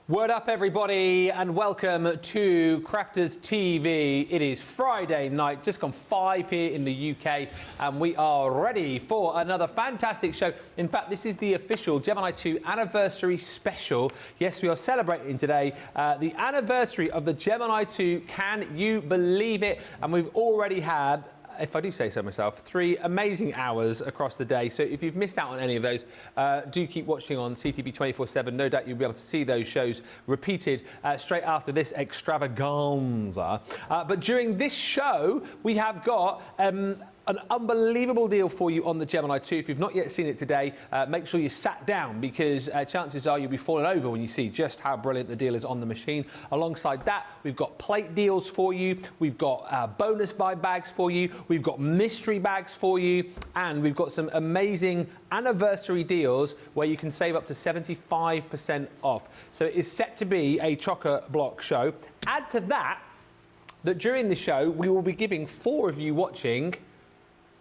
Word up, everybody, and welcome to Crafters TV. It is Friday night, just gone 5 here in the UK, and we are ready for another fantastic show. In fact, this is the official Gemini 2 anniversary special. Yes, we are celebrating today the anniversary of the Gemini 2. Can you believe it? And we've already had, if I do say so myself, 3 amazing hours across the day. So if you've missed out on any of those, do keep watching on CTV 24/7. No doubt you'll be able to see those shows repeated straight after this extravaganza. But during this show, we have got an unbelievable deal for you on the Gemini 2. If you've not yet seen it today, make sure you sat down, because chances are you'll be falling over when you see just how brilliant the deal is on the machine. Alongside that, we've got plate deals for you, we've got bonus buy bags for you, we've got mystery bags for you, and we've got some amazing anniversary deals where you can save up to 75% off. So it is set to be a chock-a-block show. Add to that, that during the show, we will be giving 4 of you watching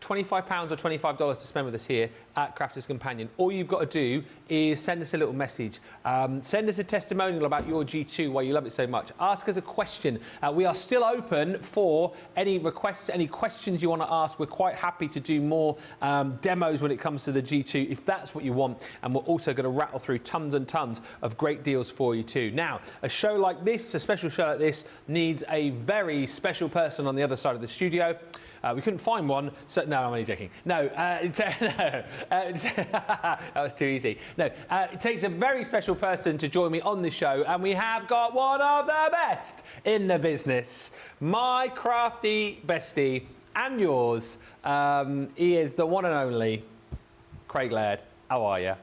£25 or $25 to spend with us here at Crafters Companion. All you've got to do is send us a little message. Send us a testimonial about your G2, why you love it so much. Ask us a question. We are still open for any requests, any questions you want to ask. We're quite happy to do more demos when it comes to the G2, if that's what you want. And we're also going to rattle through tons and tons of great deals for you too. Now, a show like this, a special show like this, needs a very special person on the other side of the studio. We couldn't find one, so no, I'm only joking. No, that was too easy. No, it takes a very special person to join me on the show, and we have got one of the best in the business, my crafty bestie and yours. He is the one and only Craig Laird. How are you?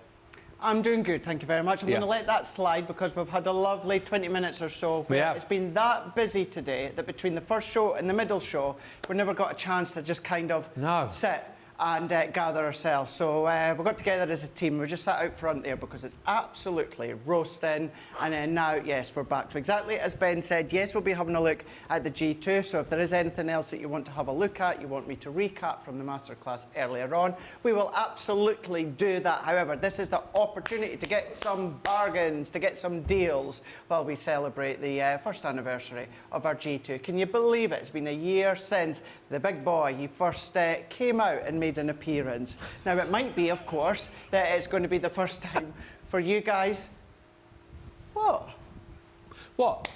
I'm doing good, thank you very much. I'm going to let that slide because we've had a lovely 20 minutes or so. It's been that busy today that between the first show and the middle show, we never got a chance to just kind of sit and gather ourselves. So we got together as a team. We just sat out front there because it's absolutely roasting. And then now, yes, we're back to exactly as Ben said. Yes, we'll be having a look at the G2. So if there is anything else that you want to have a look at, you want me to recap from the masterclass earlier on, we will absolutely do that. However, this is the opportunity to get some bargains, to get some deals while we celebrate the first anniversary of our G2. Can you believe it? It's been a year since the big boy, he first came out and made an appearance. Now, it might be, of course, that it's going to be the first time for you guys. What? What?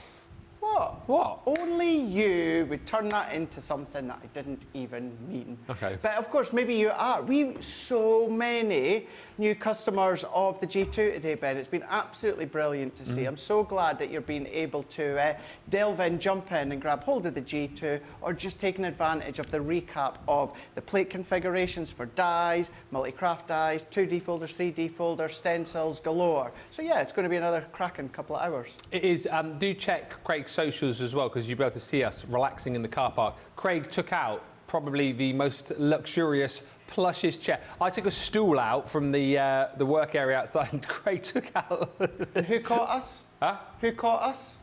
What? What? Only you would turn that into something that I didn't even mean. Okay. But of course, maybe you are. So many new customers of the G2 today, Ben. It's been absolutely brilliant to see. I'm so glad that you're being able to delve in, jump in and grab hold of the G2, or just taking advantage of the recap of the plate configurations for dies, multi-craft dies, 2D folders, 3D folders, stencils galore. So yeah, it's going to be another cracking couple of hours. It is. Do check Craig's socials as well, because you'll be able to see us relaxing in the car park. Craig took out probably the most luxurious, plushest chair. I took a stool out from the work area outside, and Craig took out. And who caught us? Huh? Who caught us?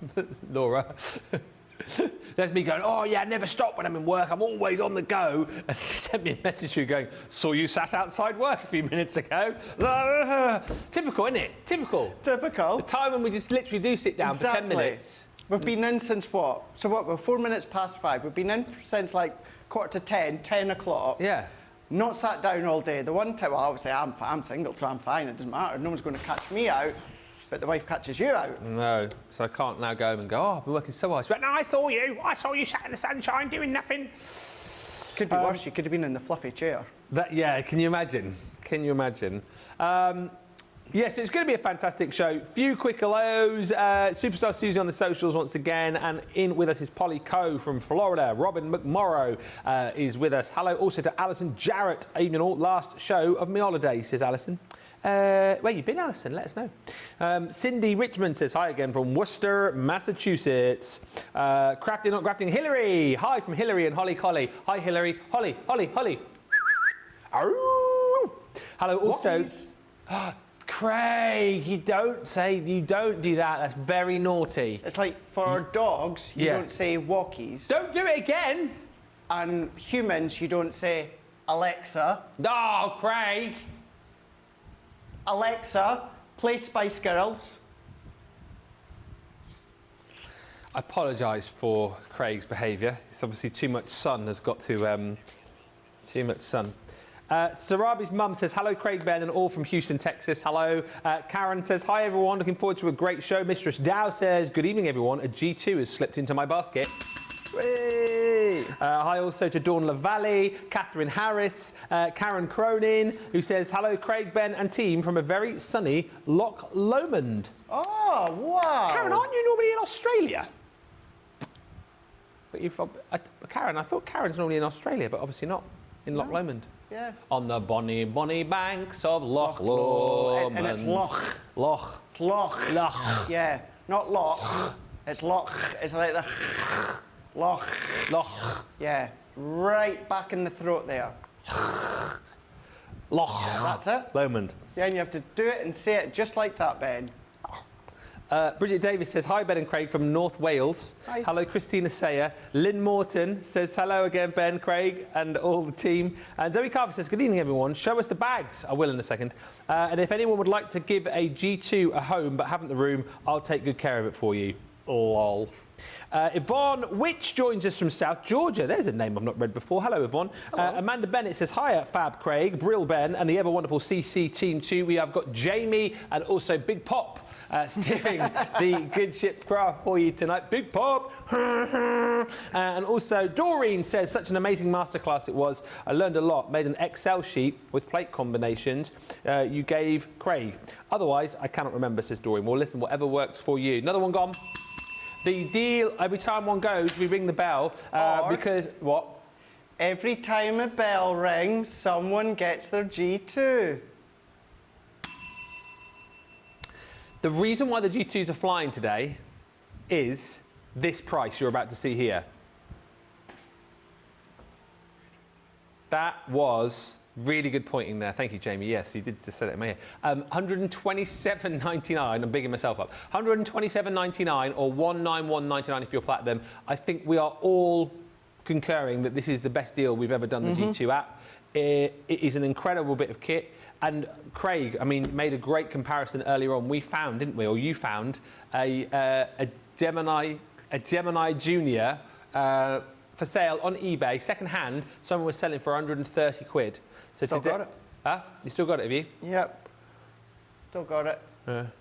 Laura. There's me going, oh yeah, I never stop when I'm in work, I'm always on the go. And she sent me a message through going, saw you sat outside work a few minutes ago. Typical, isn't it? Typical. Typical. The time when we just literally do sit down for 10 minutes. We've been in since what? So what, we're 4 minutes past 5. We've been in since like 9:45, 10 o'clock. Yeah. Not sat down all day. The one time, well, obviously I'm single, so I'm fine. It doesn't matter. No one's going to catch me out. But the wife catches you out. No, so I can't now go home and go, oh, I've been working so hard. She went, no, I saw you sat in the sunshine doing nothing. Could be worse, you could have been in the fluffy chair. Yeah, can you imagine? Can you imagine? Yes, it's going to be a fantastic show. Few quick hellos. Superstar Susie on the socials once again. And in with us is Polly Coe from Florida. Robin McMorrow is with us. Hello also to Alison Jarrett. Evening all. Last show of my holiday, says Alison. Where you been, Alison? Let us know. Cindy Richmond says hi again from Worcester, Massachusetts. Crafting, not grafting. Hillary. Hi from Hillary and Holly Collie. Hi, Hillary. Holly. Hello also. Craig, you don't do that. That's very naughty. It's like for dogs, you don't say walkies. Don't do it again. And humans, you don't say Alexa. No, Craig. Alexa, play Spice Girls. I apologise for Craig's behaviour. It's obviously too much sun has got to... too much sun. Sarabi's mum says, hello, Craig, Ben, and all from Houston, Texas. Hello. Karen says, hi, everyone. Looking forward to a great show. Mistress Dow says, good evening, everyone. A G2 has slipped into my basket. Hi also to Dawn LaValle, Catherine Harris, Karen Cronin, who says, hello, Craig, Ben, and team from a very sunny Loch Lomond. Oh, wow. Karen, aren't you normally in Australia? But Karen, I thought Karen's normally in Australia, but obviously not in Loch Lomond. Yeah. On the bonny banks of Loch Lomond. And it's Loch. Loch. It's Loch. Loch. Yeah, not Loch. It's Loch. It's like the Loch. Loch. Yeah, right back in the throat there. Loch. Yeah, that's it. Lomond. Yeah, and you have to do it and say it just like that, Ben. Bridget Davis says, hi, Ben and Craig from North Wales. Hi. Hello, Christina Sayer. Lynn Morton says, hello again, Ben, Craig, and all the team. And Zoe Carver says, good evening, everyone. Show us the bags. I will in a second. And if anyone would like to give a G2 a home but haven't the room, I'll take good care of it for you. Lol. Yvonne Which joins us from South Georgia. There's a name I've not read before. Hello, Yvonne. Amanda Bennett says, hi, Fab Craig, Brill Ben, and the ever-wonderful CC Team 2. We have got Jamie and also Big Pop steering the Good Ship Craft for you tonight. Big Pop. And also Doreen says, such an amazing masterclass it was. I learned a lot. Made an Excel sheet with plate combinations you gave Craig. Otherwise, I cannot remember, says Doreen. Well, listen, whatever works for you. Another one gone. The deal, every time one goes, we ring the bell because... What? Every time a bell rings, someone gets their G2. The reason why the G2s are flying today is this price you're about to see here. That was really good pointing there. Thank you, Jamie. Yes, you did just say that in my ear. $127.99. I'm bigging myself up. $127.99 or $191.99 if you're platinum. I think we are all concurring that this is the best deal we've ever done the G2 at. It is an incredible bit of kit. And Craig, I mean, made a great comparison earlier on. We found, didn't we, or you found a Gemini Junior for sale on eBay, second hand. Someone was selling for 130 quid. So still got it. Huh? You still got it, have you? Yep. Still got it.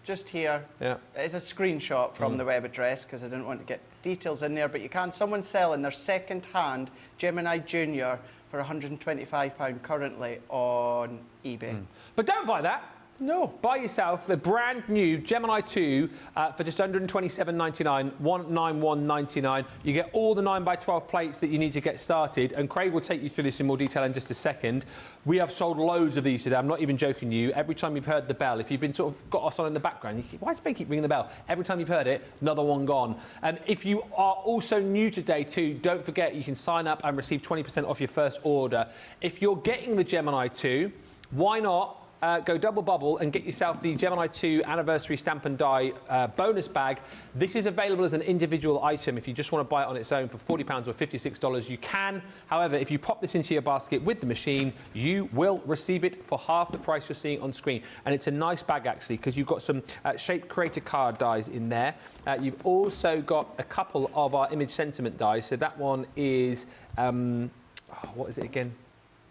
Just here. Yeah. It's a screenshot from the web address because I didn't want to get details in there, but you can. Someone's selling their second-hand Gemini Junior for £125 currently on eBay. But don't buy that. No. Buy yourself the brand new Gemini 2 for just $127.99, $191.99. You get all the 9x12 plates that you need to get started, and Craig will take you through this in more detail in just a second. We have sold loads of these today. I'm not even joking you. Every time you've heard the bell, if you've been sort of got us on in the background, why does Ben keep ringing the bell? Every time you've heard it, another one gone. And if you are also new today too, don't forget you can sign up and receive 20% off your first order. If you're getting the Gemini 2, why not go double bubble and get yourself the Gemini 2 Anniversary Stamp and Die bonus bag. This is available as an individual item. If you just want to buy it on its own for £40 or $56, you can. However, if you pop this into your basket with the machine, you will receive it for half the price you're seeing on screen. And it's a nice bag, actually, because you've got some Shape Creator card dies in there. You've also got a couple of our Image Sentiment dies. So that one is, what is it again?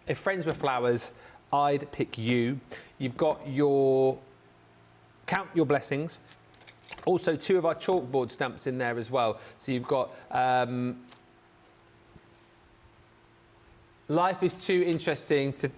If Friends Were Flowers, I'd Pick You. You've got your Count Your Blessings. Also, 2 of our chalkboard stamps in there as well. So you've got Life is Too Interesting to...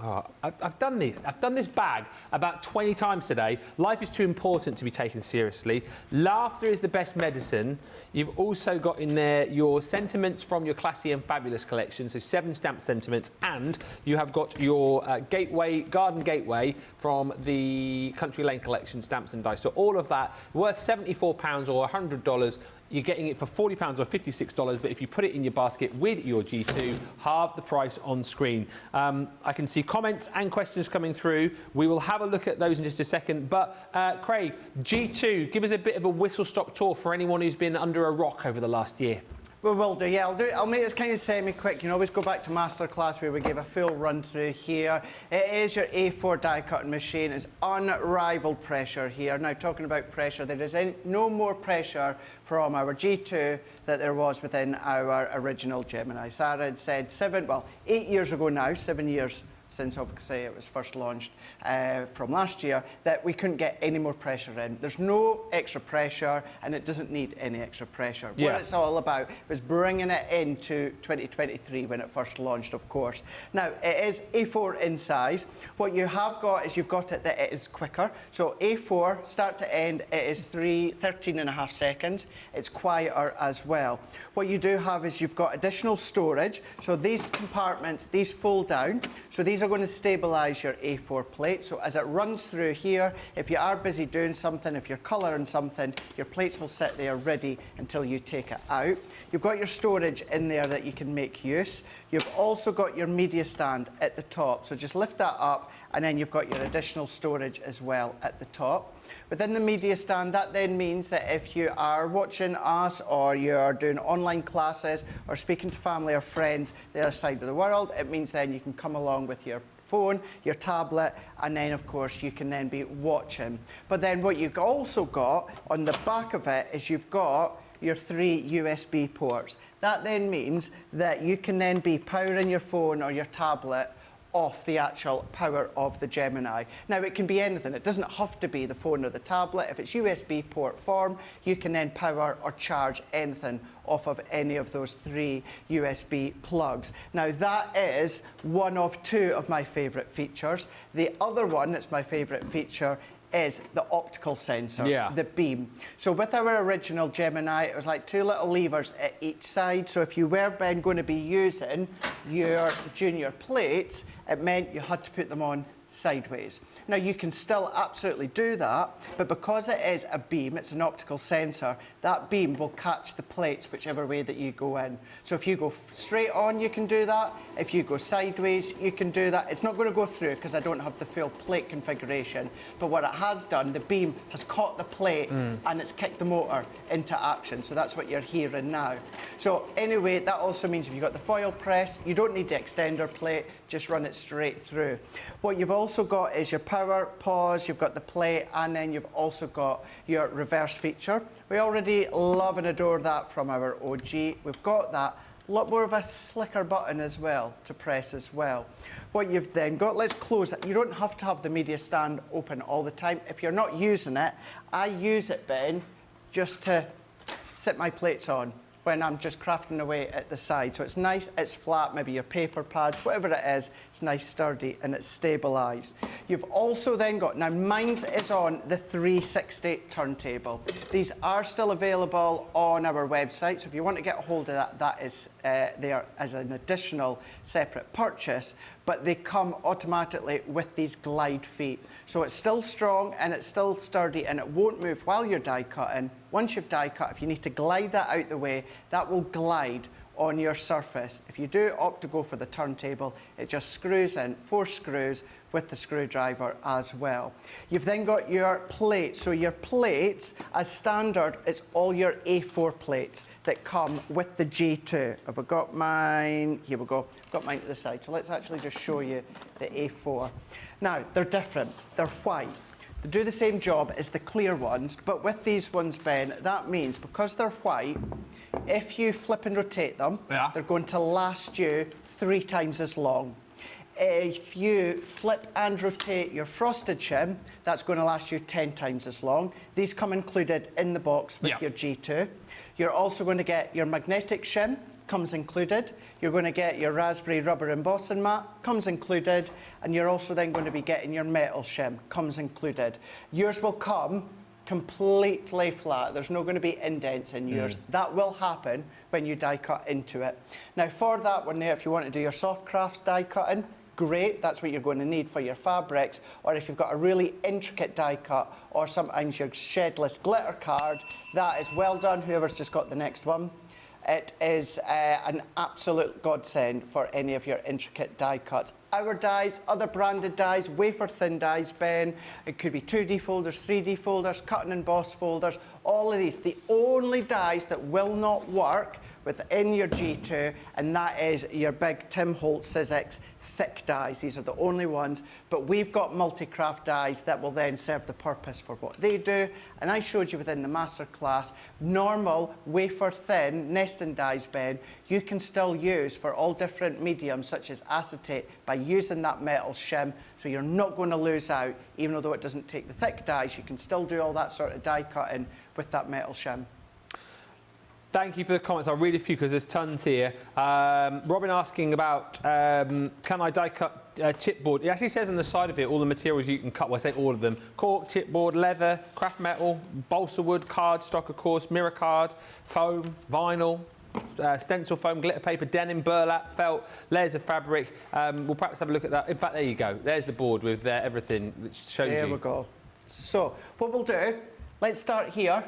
Oh, I've done this. I've done this bag about 20 times today. Life is too important to be taken seriously. Laughter is the best medicine. You've also got in there your sentiments from your Classy and Fabulous collection, so 7 stamp sentiments, and you have got your Garden Gateway from the Country Lane collection stamps and dice. So all of that worth £74 or $100. You're getting it for £40 or $56, but if you put it in your basket with your G2, half the price on screen. I can see comments and questions coming through. We will have a look at those in just a second. But Craig, G2, give us a bit of a whistle-stop tour for anyone who's been under a rock over the last year. We will do, yeah. I'll make this kind of semi-quick. You can always go back to masterclass where we gave a full run through here. It is your A4 die cutting machine. It's unrivaled pressure here. Now, talking about pressure, there is no more pressure from our G2 that there was within our original Gemini. Sarah had said 8 years ago now, 7 years since obviously it was first launched from last year, that we couldn't get any more pressure in. There's no extra pressure and it doesn't need any extra pressure. Yeah. What it's all about was bringing it into 2023 when it first launched, of course. Now, it is A4 in size. What you have got is you've got it that it is quicker. So A4, start to end, it is 13.5 seconds. It's quieter as well. What you do have is you've got additional storage. So these compartments, these fold down. So these are going to stabilize your A4 plate. So as it runs through here, if you are busy doing something, if you're coloring something, your plates will sit there ready until you take it out. You've got your storage in there that you can make use. You've also got your media stand at the top. So just lift that up and then you've got your additional storage as well at the top. Within the media stand, that then means that if you are watching us or you're doing online classes or speaking to family or friends the other side of the world, it means then you can come along with your phone, your tablet, and then of course you can then be watching. But then what you've also got on the back of it is you've got your 3 USB ports. That then means that you can then be powering your phone or your tablet off the actual power of the Gemini. Now, it can be anything. It doesn't have to be the phone or the tablet. If it's USB port form, you can then power or charge anything off of any of those 3 USB plugs. Now, that is one of 2 of my favorite features. The other one that's my favorite feature is the optical sensor, the beam. So with our original Gemini, it was like 2 little levers at each side. So if you were then going to be using your junior plates, it meant you had to put them on sideways. Now, you can still absolutely do that, but because it is a beam, it's an optical sensor, that beam will catch the plates whichever way that you go in. So if you go straight on, you can do that. If you go sideways, you can do that. It's not going to go through because I don't have the full plate configuration, but what it has done, the beam has caught the plate and it's kicked the motor into action. So that's what you're hearing now. So anyway, that also means if you've got the foil press, you don't need the extender plate, just run it straight through. What you've also got is your power, pause, you've got the play, and then you've also got your reverse feature. We already love and adore that from our OG. We've got that. A lot more of a slicker button as well to press as well. What you've then got, let's close it. You don't have to have the media stand open all the time. If you're not using it, I use it, Ben, just to sit my plates on when I'm just crafting away at the side. So it's nice, it's flat, maybe your paper pads, whatever it is, it's nice, sturdy, and it's stabilised. You've also then got, now mine's is on the 360 turntable. These are still available on our website, so if you want to get a hold of that, that is there as an additional separate purchase, but they come automatically with these glide feet. So it's still strong and it's still sturdy and it won't move while you're die cutting. Once you've die cut, if you need to glide that out the way, that will glide on your surface. If you do opt to go for the turntable, it just screws in 4 screws with the screwdriver as well. You've then got your plates. So your plates, as standard, it's all your A4 plates that come with the G2. Have I got mine? Here we go. I've got mine to the side. So let's actually just show you the A4. Now, they're different. They're white. They do the same job as the clear ones, but with these ones, Ben, that means because they're white, if you flip and rotate them, they're going to last you 3 times as long. If you flip and rotate your frosted shim, that's going to last you 10 times as long. These come included in the box with your G2. You're also going to get your magnetic shim, comes included. You're going to get your raspberry rubber embossing mat, comes included. And you're also then going to be getting your metal shim, comes included. Yours will come completely flat. There's not going to be indents in yours. That will happen when you die cut into it. Now for that one there, if you want to do your soft crafts die cutting, great, that's what you're going to need for your fabrics. Or if you've got a really intricate die cut, or sometimes your shedless glitter card, that is well done, whoever's just got the next one. It is an absolute godsend for any of your intricate die cuts. our dies, other branded dies, wafer thin dies, Ben. It could be 2D folders, 3D folders, cut and emboss folders, all of these. The only dies that will not work within your G2, and that is your big Tim Holtz Sizzix thick dies. These are the only ones, but we've got multi-craft dies that will then serve the purpose for what they do. And I showed you within the masterclass, normal wafer thin nesting dies, Ben, you can still use for all different mediums such as acetate by using that metal shim, so you're not going to lose out, even though it doesn't take the thick dies, you can still do all that sort of die cutting with that metal shim. Thank you for the comments. I'll read a few because there's tons here. Robin asking about can I die cut chipboard? It actually says on the side of it all the materials you can cut. Well, I say all of them. Cork, chipboard, leather, craft metal, balsa wood, cardstock, of course, mirror card, foam, vinyl, stencil foam, glitter paper, denim, burlap, felt, layers of fabric. We'll perhaps have a look at that. In fact, there you go. There's the board with everything, which shows you. There we go. So what we'll do, let's start here.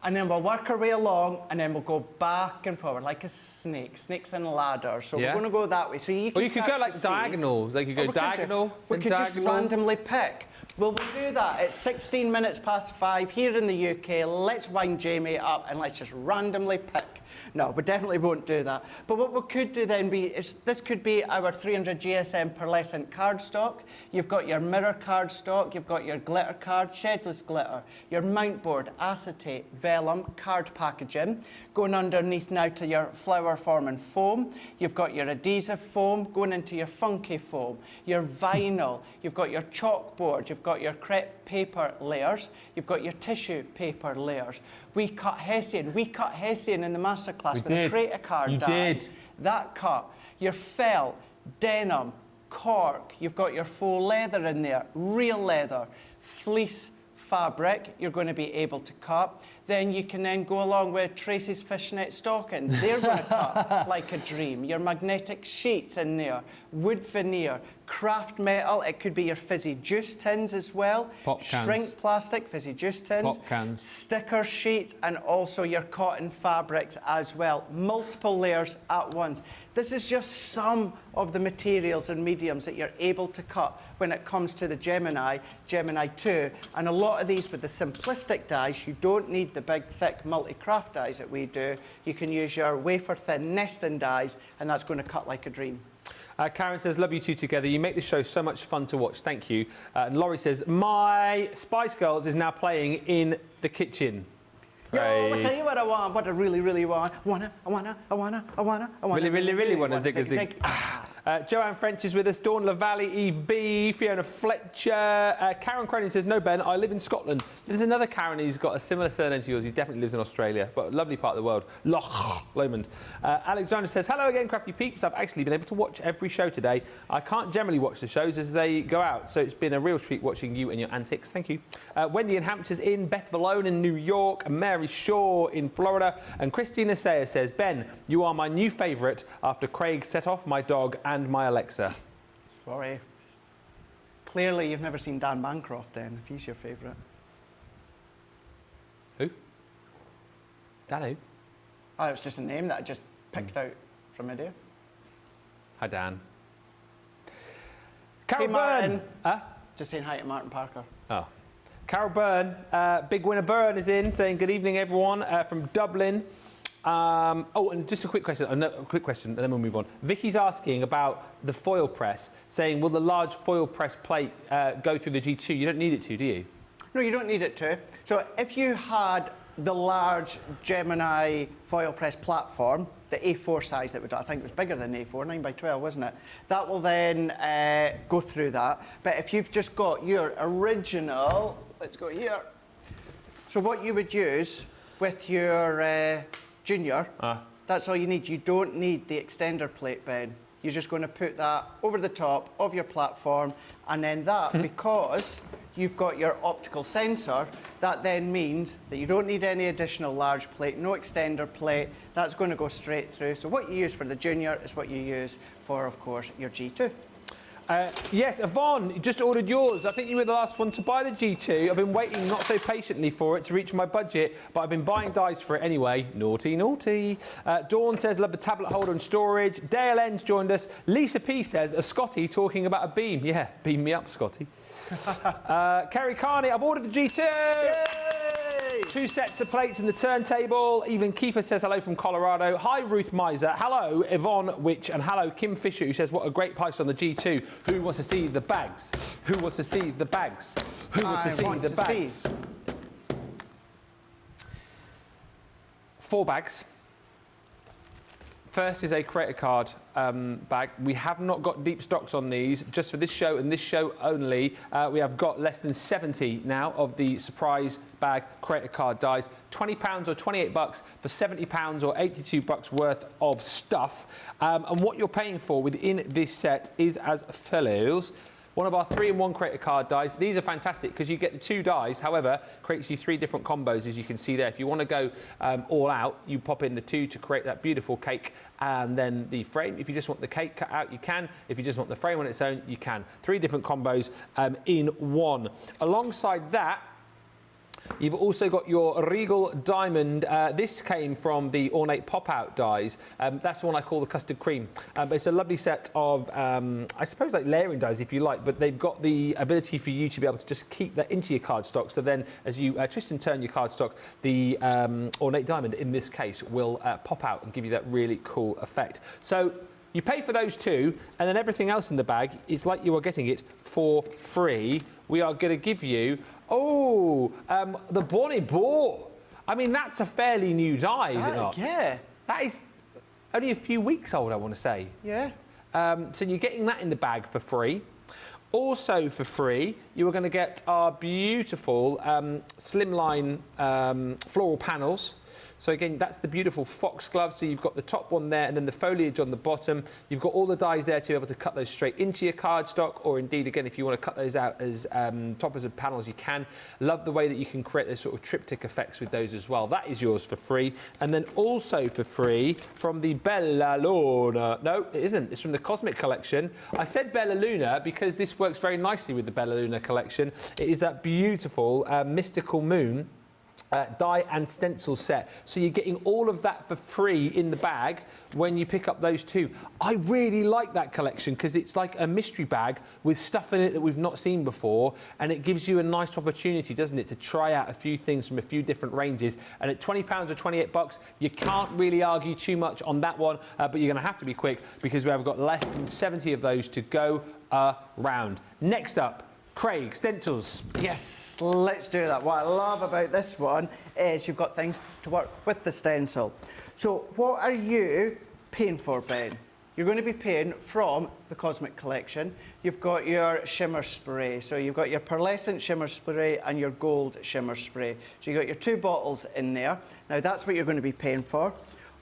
And then we'll work our way along, and then we'll go back and forward like a snake. Snakes and a ladder. So we're going to go that way. So you can. Or you could go like diagonal. Like you go diagonal. We could just randomly pick. Well, we'll do that. It's 16 minutes past 5 here in the UK. Let's wind Jamie up and let's just randomly pick. No, we definitely won't do that. But what we could do then is this could be our 300 GSM pearlescent cardstock. You've got your mirror cardstock, you've got your glitter card, shedless glitter, your mount board, acetate, vellum, card packaging. Going underneath now to your flower forming foam. You've got your adhesive foam going into your funky foam, your vinyl, you've got your chalkboard, you've got your crepe paper layers, you've got your tissue paper layers. We cut Hessian. We cut Hessian in the masterclass with a Create a Card die. You did. That cut. Your felt, denim, cork. You've got your faux leather in there, real leather, fleece fabric you're going to be able to cut. Then you can then go along with Tracy's fishnet stockings. They're going to cut like a dream. Your magnetic sheets in there, wood veneer, craft metal. It could be your fizzy juice tins as well. Pop cans. Shrink plastic, fizzy juice tins. Pop cans. Sticker sheets, and also your cotton fabrics as well. Multiple layers at once. This is just some of the materials and mediums that you're able to cut when it comes to the Gemini, Gemini 2. And a lot of these with the simplistic dies, you don't need the big, thick multi-craft dies that we do. You can use your wafer-thin nesting dies, and that's going to cut like a dream. Karen says, love you two together. You make the show so much fun to watch. Thank you. And Laurie says, my Spice Girls is now playing in the kitchen. Yo, I'll tell you what I want, what I really, really want. I wanna. Really want to zig a zig. Joanne French is with us, Dawn Lavalle, Eve B, Fiona Fletcher. Karen Cronin says, no, Ben, I live in Scotland. There's another Karen who's got a similar surname to yours. He definitely lives in Australia, but a lovely part of the world. Loch Lomond. Alexander says, hello again, crafty peeps. I've actually been able to watch every show today. I can't generally watch the shows as they go out, so it's been a real treat watching you and your antics. Thank you. Wendy in Hampshire's in, Beth Valone in New York, Mary Shaw in Florida, and Christina Sayer says, Ben, you are my new favourite after Craig set off my dog and my Alexa. Sorry. Clearly, you've never seen Dan Bancroft then, if he's your favourite. Who? Dan who? Oh, it was just a name that I just picked out from idea. Hi, Dan. Carol Hey, Martin. Byrne. Just saying hi to Martin Parker. Oh. Carol Byrne, Big Winner Byrne is in, saying good evening, everyone, from Dublin. Oh, and just a quick question, and then we'll move on. Vicky's asking about the foil press, saying, will the large foil press plate go through the G2? You don't need it to, do you? No, you don't need it to. So if you had the large Gemini foil press platform, the A4 size that we do, I think it was bigger than A4, 9x12, wasn't it? That will then go through that. But if you've just got your original, let's go here. So what you would use with your Junior, that's all you need. You don't need the extender plate, Ben. You're just going to put that over the top of your platform, and then that, because you've got your optical sensor, that then means that you don't need any additional large plate, no extender plate. That's going to go straight through. So what you use for the Junior is what you use for, of course, your G2. Yes, Yvonne, you just ordered yours. I think you were the last one to buy the G2. I've been waiting not so patiently for it to reach my budget, but I've been buying dies for it anyway. Naughty, naughty. Dawn says, love the tablet holder and storage. Dale N's joined us. Lisa P says, a Scotty talking about a beam. Yeah, beam me up, Scotty. Kerry Carney, I've ordered the G2. Yay! 2 sets of plates and the turntable. Even Kiefer says hello from Colorado. Hi, Ruth Miser. Hello, Yvonne Witch. And hello, Kim Fisher, who says, what a great price on the G2. Who wants to see the bags? Who wants to see the bags? Who wants to see the bags? 4 bags. First is a Creator Card bag. We have not got deep stocks on these, just for this show and this show only. We have got less than 70 now of the surprise bag Creator Card dies. £20 or £28 for £70 or £82 worth of stuff. And what you're paying for within this set is as follows. One of our 3-in-1 Creator Card dies. These are fantastic because you get the 2 dies. However, creates you 3 different combos, as you can see there. If you want to go all out, you pop in the 2 to create that beautiful cake and then the frame. If you just want the cake cut out, you can. If you just want the frame on its own, you can. 3 different combos in one. Alongside that, you've also got your Regal Diamond. This came from the Ornate Pop-Out dies. That's the one I call the Custard Cream. But it's a lovely set of, I suppose, like layering dies, if you like, but they've got the ability for you to be able to just keep that into your cardstock. So then, as you twist and turn your cardstock, the Ornate Diamond, in this case, will pop out and give you that really cool effect. So you pay for those 2, and then everything else in the bag, it's like you are getting it for free. We are going to give you, the Bonnie Boar. I mean, that's a fairly new die, is it not? Yeah. That is only a few weeks old, I want to say. Yeah. So you're getting that in the bag for free. Also for free, you are going to get our beautiful slimline floral panels. So again, that's the beautiful foxglove. So you've got the top one there and then the foliage on the bottom. You've got all the dies there to be able to cut those straight into your cardstock, or indeed, again, if you want to cut those out as toppers of panels, you can. Love the way that you can create those sort of triptych effects with those as well. That is yours for free. And then also for free from the Bella Luna. No, it isn't. It's from the Cosmic Collection. I said Bella Luna because this works very nicely with the Bella Luna collection. It is that beautiful mystical moon die and stencil set. So you're getting all of that for free in the bag when you pick up those 2. I really like that collection because it's like a mystery bag with stuff in it that we've not seen before, and it gives you a nice opportunity, doesn't it, to try out a few things from a few different ranges. And at £20 or £28, you can't really argue too much on that one, but you're going to have to be quick because we have got less than 70 of those to go around. Next up, Craig, stencils. Yes, let's do that. What I love about this one is you've got things to work with the stencil. So what are you paying for, Ben? You're going to be paying from the Cosmic Collection. You've got your shimmer spray. So you've got your pearlescent shimmer spray and your gold shimmer spray. So you've got your 2 bottles in there. Now that's what you're going to be paying for.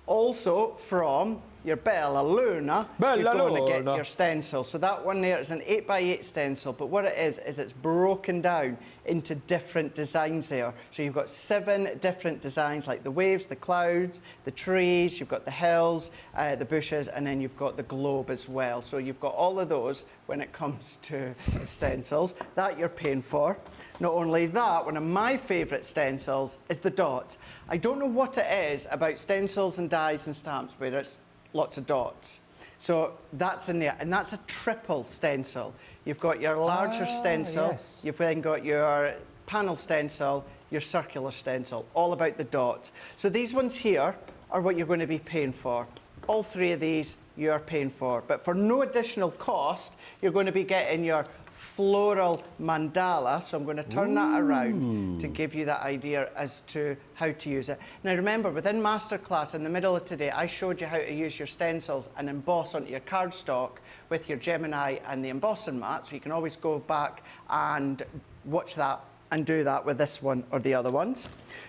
Also from your Bella Luna, you're going to get your stencil. So that one there is an 8x8 stencil, but what it is it's broken down into different designs there. So you've got 7 different designs, like the waves, the clouds, the trees, you've got the hills, the bushes, and then you've got the globe as well. So you've got all of those when it comes to stencils. That you're paying for. Not only that, one of my favourite stencils is the dots. I don't know what it is about stencils and dies and stamps where it's lots of dots. So that's in there, and that's a triple stencil. You've got your larger stencil, yes. You've then got your panel stencil, your circular stencil, all about the dots. So these ones here are what you're going to be paying for. All 3 of these you're paying for, but for no additional cost, you're going to be getting your floral mandala. So I'm going to turn that around to give you that idea as to how to use it. Now remember, within Masterclass in the middle of today, I showed you how to use your stencils and emboss onto your cardstock with your Gemini and the embossing mat. So you can always go back and watch that and do that with this one or the other ones.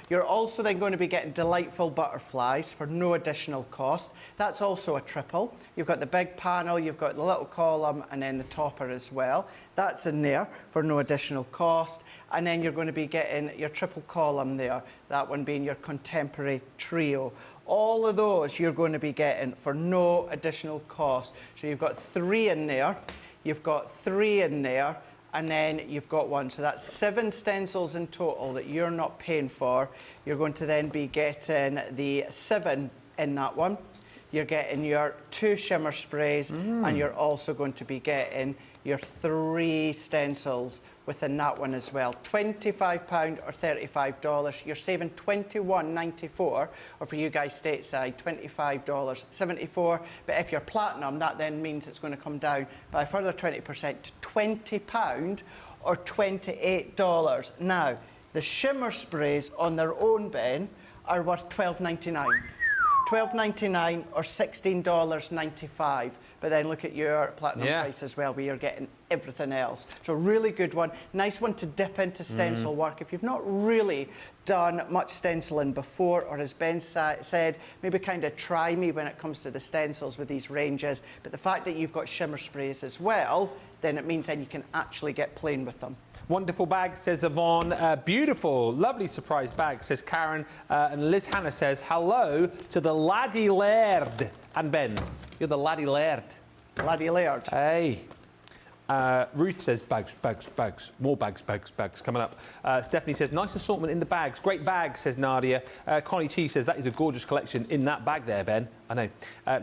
You're also then going to be getting delightful butterflies for no additional cost. That's also a triple. You've got the big panel, you've got the little column, and then the topper as well. That's in there for no additional cost. And then you're going to be getting your triple column there, that one being your contemporary trio. All of those you're going to be getting for no additional cost. So you've got 3 in there. you've got 3 in there, and then you've got 1. So that's 7 stencils in total that you're not paying for. You're going to then be getting the 7 in that one. You're getting your 2 shimmer sprays, and you're also going to be getting your 3 stencils within that one as well. £25 or $35. You're saving $21.94, or for you guys stateside, $25.74. But if you're platinum, that then means it's going to come down by a further 20% to £20 or $28. Now, the shimmer sprays on their own, Ben, are worth $12.99. $12.99 or $16.95. But then look at your platinum price as well, where you're getting everything else. So really good one. Nice one to dip into stencil work. If you've not really done much stenciling before, or as Ben said, maybe kind of try me when it comes to the stencils with these ranges. But the fact that you've got shimmer sprays as well, then it means then you can actually get playing with them. Wonderful bag, says Yvonne. Beautiful, lovely surprise bag, says Karen. And Liz Hannah says, hello to the Laddie Laird. And Ben, you're the Laddie Laird. Laddie Laird. Hey. Ruth says, bags, bags, bags. More bags, bags, bags coming up. Stephanie says, nice assortment in the bags. Great bags, says Nadia. Connie T says, that is a gorgeous collection in that bag there, Ben. I know.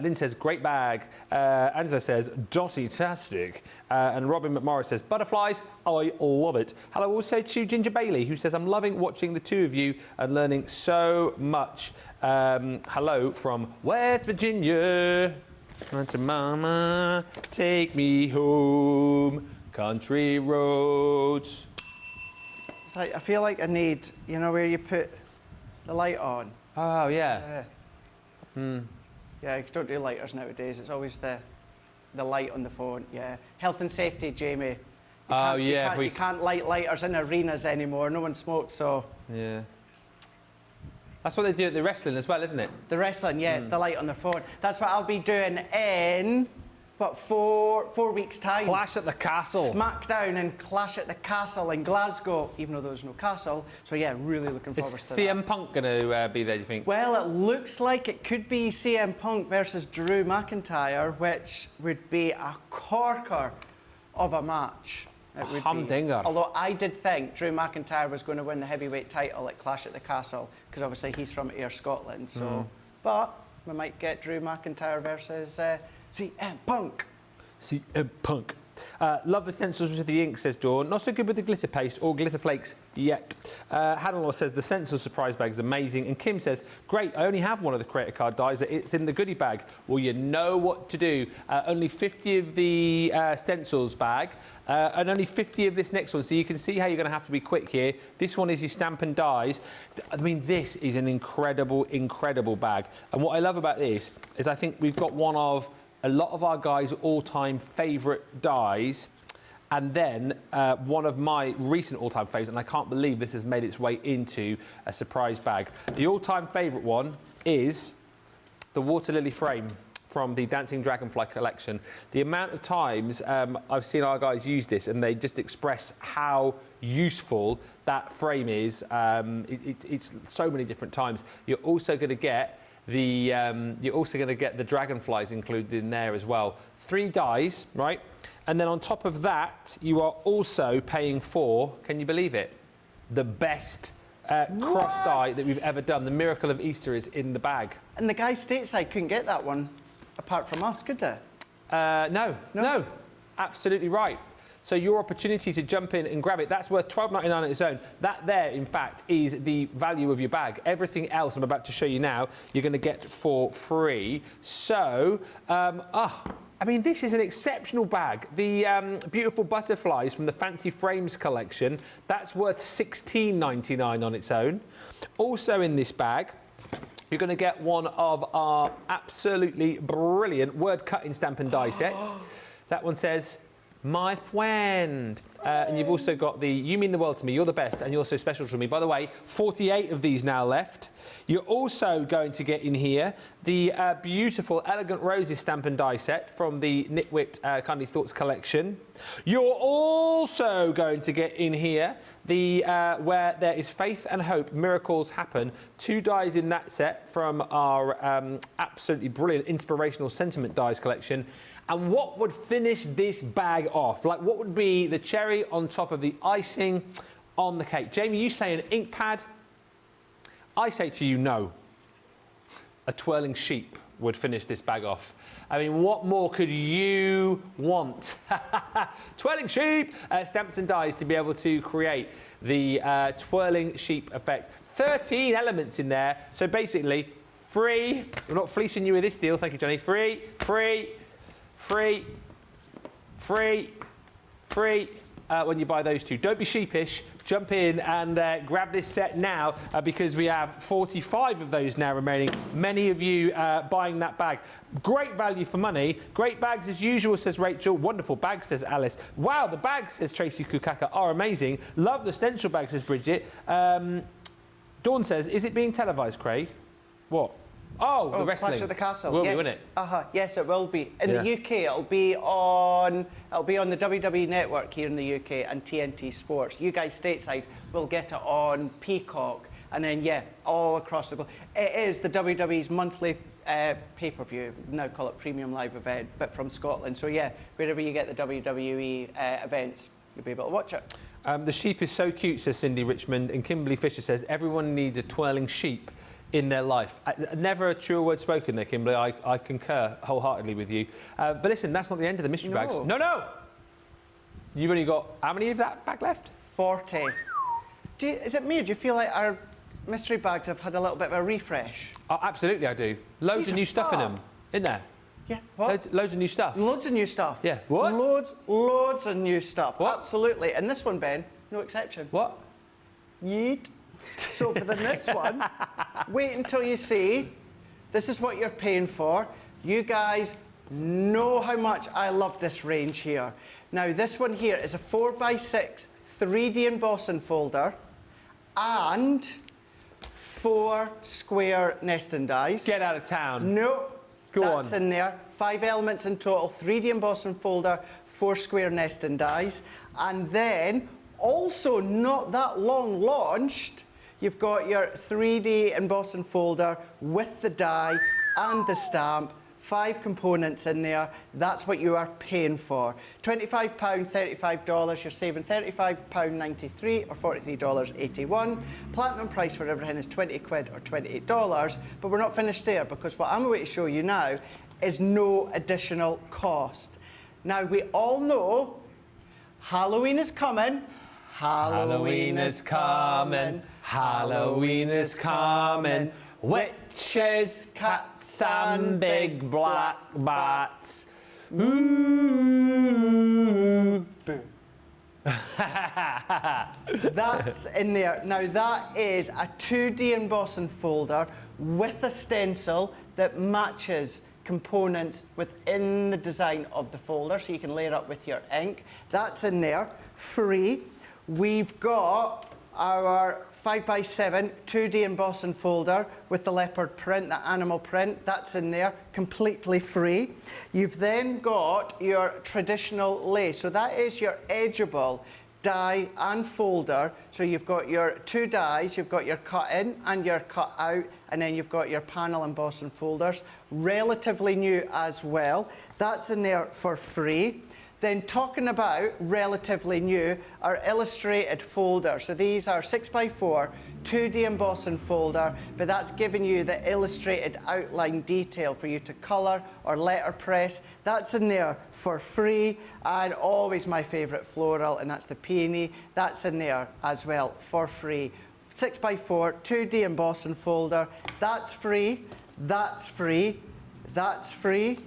Lynn says, great bag. Angela says, dossy-tastic. And Robin McMorris says, butterflies, I love it. Hello also to Ginger Bailey, who says, I'm loving watching the two of you and learning so much. Hello from West Virginia. To mama, take me home, country roads. It's like, I feel like I need, you know, where you put the light on. Oh, yeah. Yeah, you don't do lighters nowadays. It's always the light on the phone, yeah. Health and safety, Jamie. You can't light lighters in arenas anymore. No one smokes, so... Yeah. That's what they do at the wrestling as well, isn't it? The wrestling, yes, the light on their phone. That's what I'll be doing in, what, four weeks' time. Clash at the Castle. SmackDown and Clash at the Castle in Glasgow, even though there's no castle. So, yeah, really looking forward to that. Is CM Punk going to be there, do you think? Well, it looks like it could be CM Punk versus Drew McIntyre, which would be a corker of a match. It would humdinger. Although I did think Drew McIntyre was going to win the heavyweight title at Clash at the Castle, because obviously he's from Ayr, Scotland. So, but we might get Drew McIntyre versus CM Punk. CM Punk. Love the stencils with the ink, says Dawn. Not so good with the glitter paste or glitter flakes yet. Hannah says the stencil surprise bag is amazing. And Kim says, great, I only have one of the creator card dies. It's in the goodie bag. Well, you know what to do. Only 50 of the stencils bag and only 50 of this next one. So you can see how you're going to have to be quick here. This one is your stamp and dies. I mean, this is an incredible, incredible bag. And what I love about this is I think we've got one of a lot of our guys' all-time favourite dies, and then one of my recent all-time favourites, and I can't believe this has made its way into a surprise bag. The all-time favourite one is the Water Lily frame from the Dancing Dragonfly collection. The amount of times I've seen our guys use this, and they just express how useful that frame is. It's so many different times. You're also going to get the dragonflies included in there as well. 3 dies, right? And then on top of that, you are also paying for, can you believe it, the best cross die that we've ever done. The Miracle of Easter is in the bag. And the guys stateside couldn't get that one apart from us, could they? No. Absolutely right. So your opportunity to jump in and grab it, that's worth $12.99 on its own. That there, in fact, is the value of your bag. Everything else I'm about to show you now, you're going to get for free. So, I mean, this is an exceptional bag. The beautiful butterflies from the Fancy Frames collection, that's worth $16.99 on its own. Also in this bag, you're going to get one of our absolutely brilliant word cutting stamp and die sets. That one says, my friend. And you've also got the You Mean the World to Me, You're the Best, and You're So Special to Me. By the way, 48 of these now left. You're also going to get in here the beautiful Elegant Roses stamp and die set from the Nitwit Kindly Thoughts collection. You're also going to get in here where there is faith and hope, miracles happen. 2 dies in that set from our absolutely brilliant inspirational sentiment dies collection. And what would finish this bag off? Like, what would be the cherry on top of the icing on the cake? Jamie, you say an ink pad. I say to you, no. A twirling sheep would finish this bag off. I mean, what more could you want? Twirling sheep! Stamps and dies to be able to create the twirling sheep effect. 13 elements in there. So basically, free. We're not fleecing you with this deal. Thank you, Johnny. Free, free, free, free, free. When you buy those 2. Don't be sheepish. Jump in and grab this set now because we have 45 of those now remaining. Many of you buying that bag. Great value for money. Great bags as usual, says Rachel. Wonderful bags, says Alice. Wow, the bags, says Tracy Kukaka, are amazing. Love the stencil bag, says Bridget. Dawn says, is it being televised, Craig? What? Oh, the wrestling. Clash of the Castle. Will yes. be, won't it? Yes, it will be. In the UK, it'll be on the WWE network here in the UK and TNT Sports. You guys stateside will get it on Peacock, and then all across the globe. It is the WWE's monthly pay-per-view. Now call it Premium Live Event, but from Scotland. So wherever you get the WWE events, you'll be able to watch it. The sheep is so cute, says Cindy Richmond, and Kimberly Fisher says everyone needs a twirling sheep in their life. Never a truer word spoken there, Kimberly. I concur wholeheartedly with you. But listen, that's not the end of the mystery bags. No! You've only got how many of that bag left? 40. Is it me? Do you feel like our mystery bags have had a little bit of a refresh? Oh, absolutely, I do. Loads of new stuff in them, isn't there? Yeah. What? Loads of new stuff. Loads of new stuff. Yeah. What? Loads of new stuff. What? Absolutely. And this one, Ben, no exception. What? Yeet. So for this one, wait until you see. This is what you're paying for. You guys know how much I love this range here. Now, this one here is a 4x6 3D embossing folder and 4 square nesting dies. Get out of town. No, that's on. in there. 5 elements in total, 3D embossing folder, 4 square nesting dies. And then, also not that long launched, you've got your 3D embossing folder with the die and the stamp, 5 components in there. That's what you are paying for. £25, $35, you're saving £35.93 or $43.81. Platinum price for everything is 20 quid or $28, but we're not finished there because what I'm going to show you now is no additional cost. Now, we all know Halloween is coming. Halloween is coming. Halloween is coming. Witches, cats, and big black bats. Ooh. Boom. That's in there. Now, that is a 2D embossing folder with a stencil that matches components within the design of the folder, so you can layer up with your ink. That's in there, free. We've got our 5x7 2D embossing folder with the leopard print, the animal print. That's in there, completely free. You've then got your traditional lace. So that is your edgeable die and folder. So you've got your 2 dies, you've got your cut in and your cut out, and then you've got your panel embossing folders. Relatively new as well. That's in there for free. Then talking about relatively new, our illustrated folder. So these are 6x4, 2D embossing folder, but that's giving you the illustrated outline detail for you to colour or letterpress. That's in there for free, and always my favourite floral, and that's the peony. That's in there as well for free. 6x4, 2D embossing folder. That's free, that's free, that's free,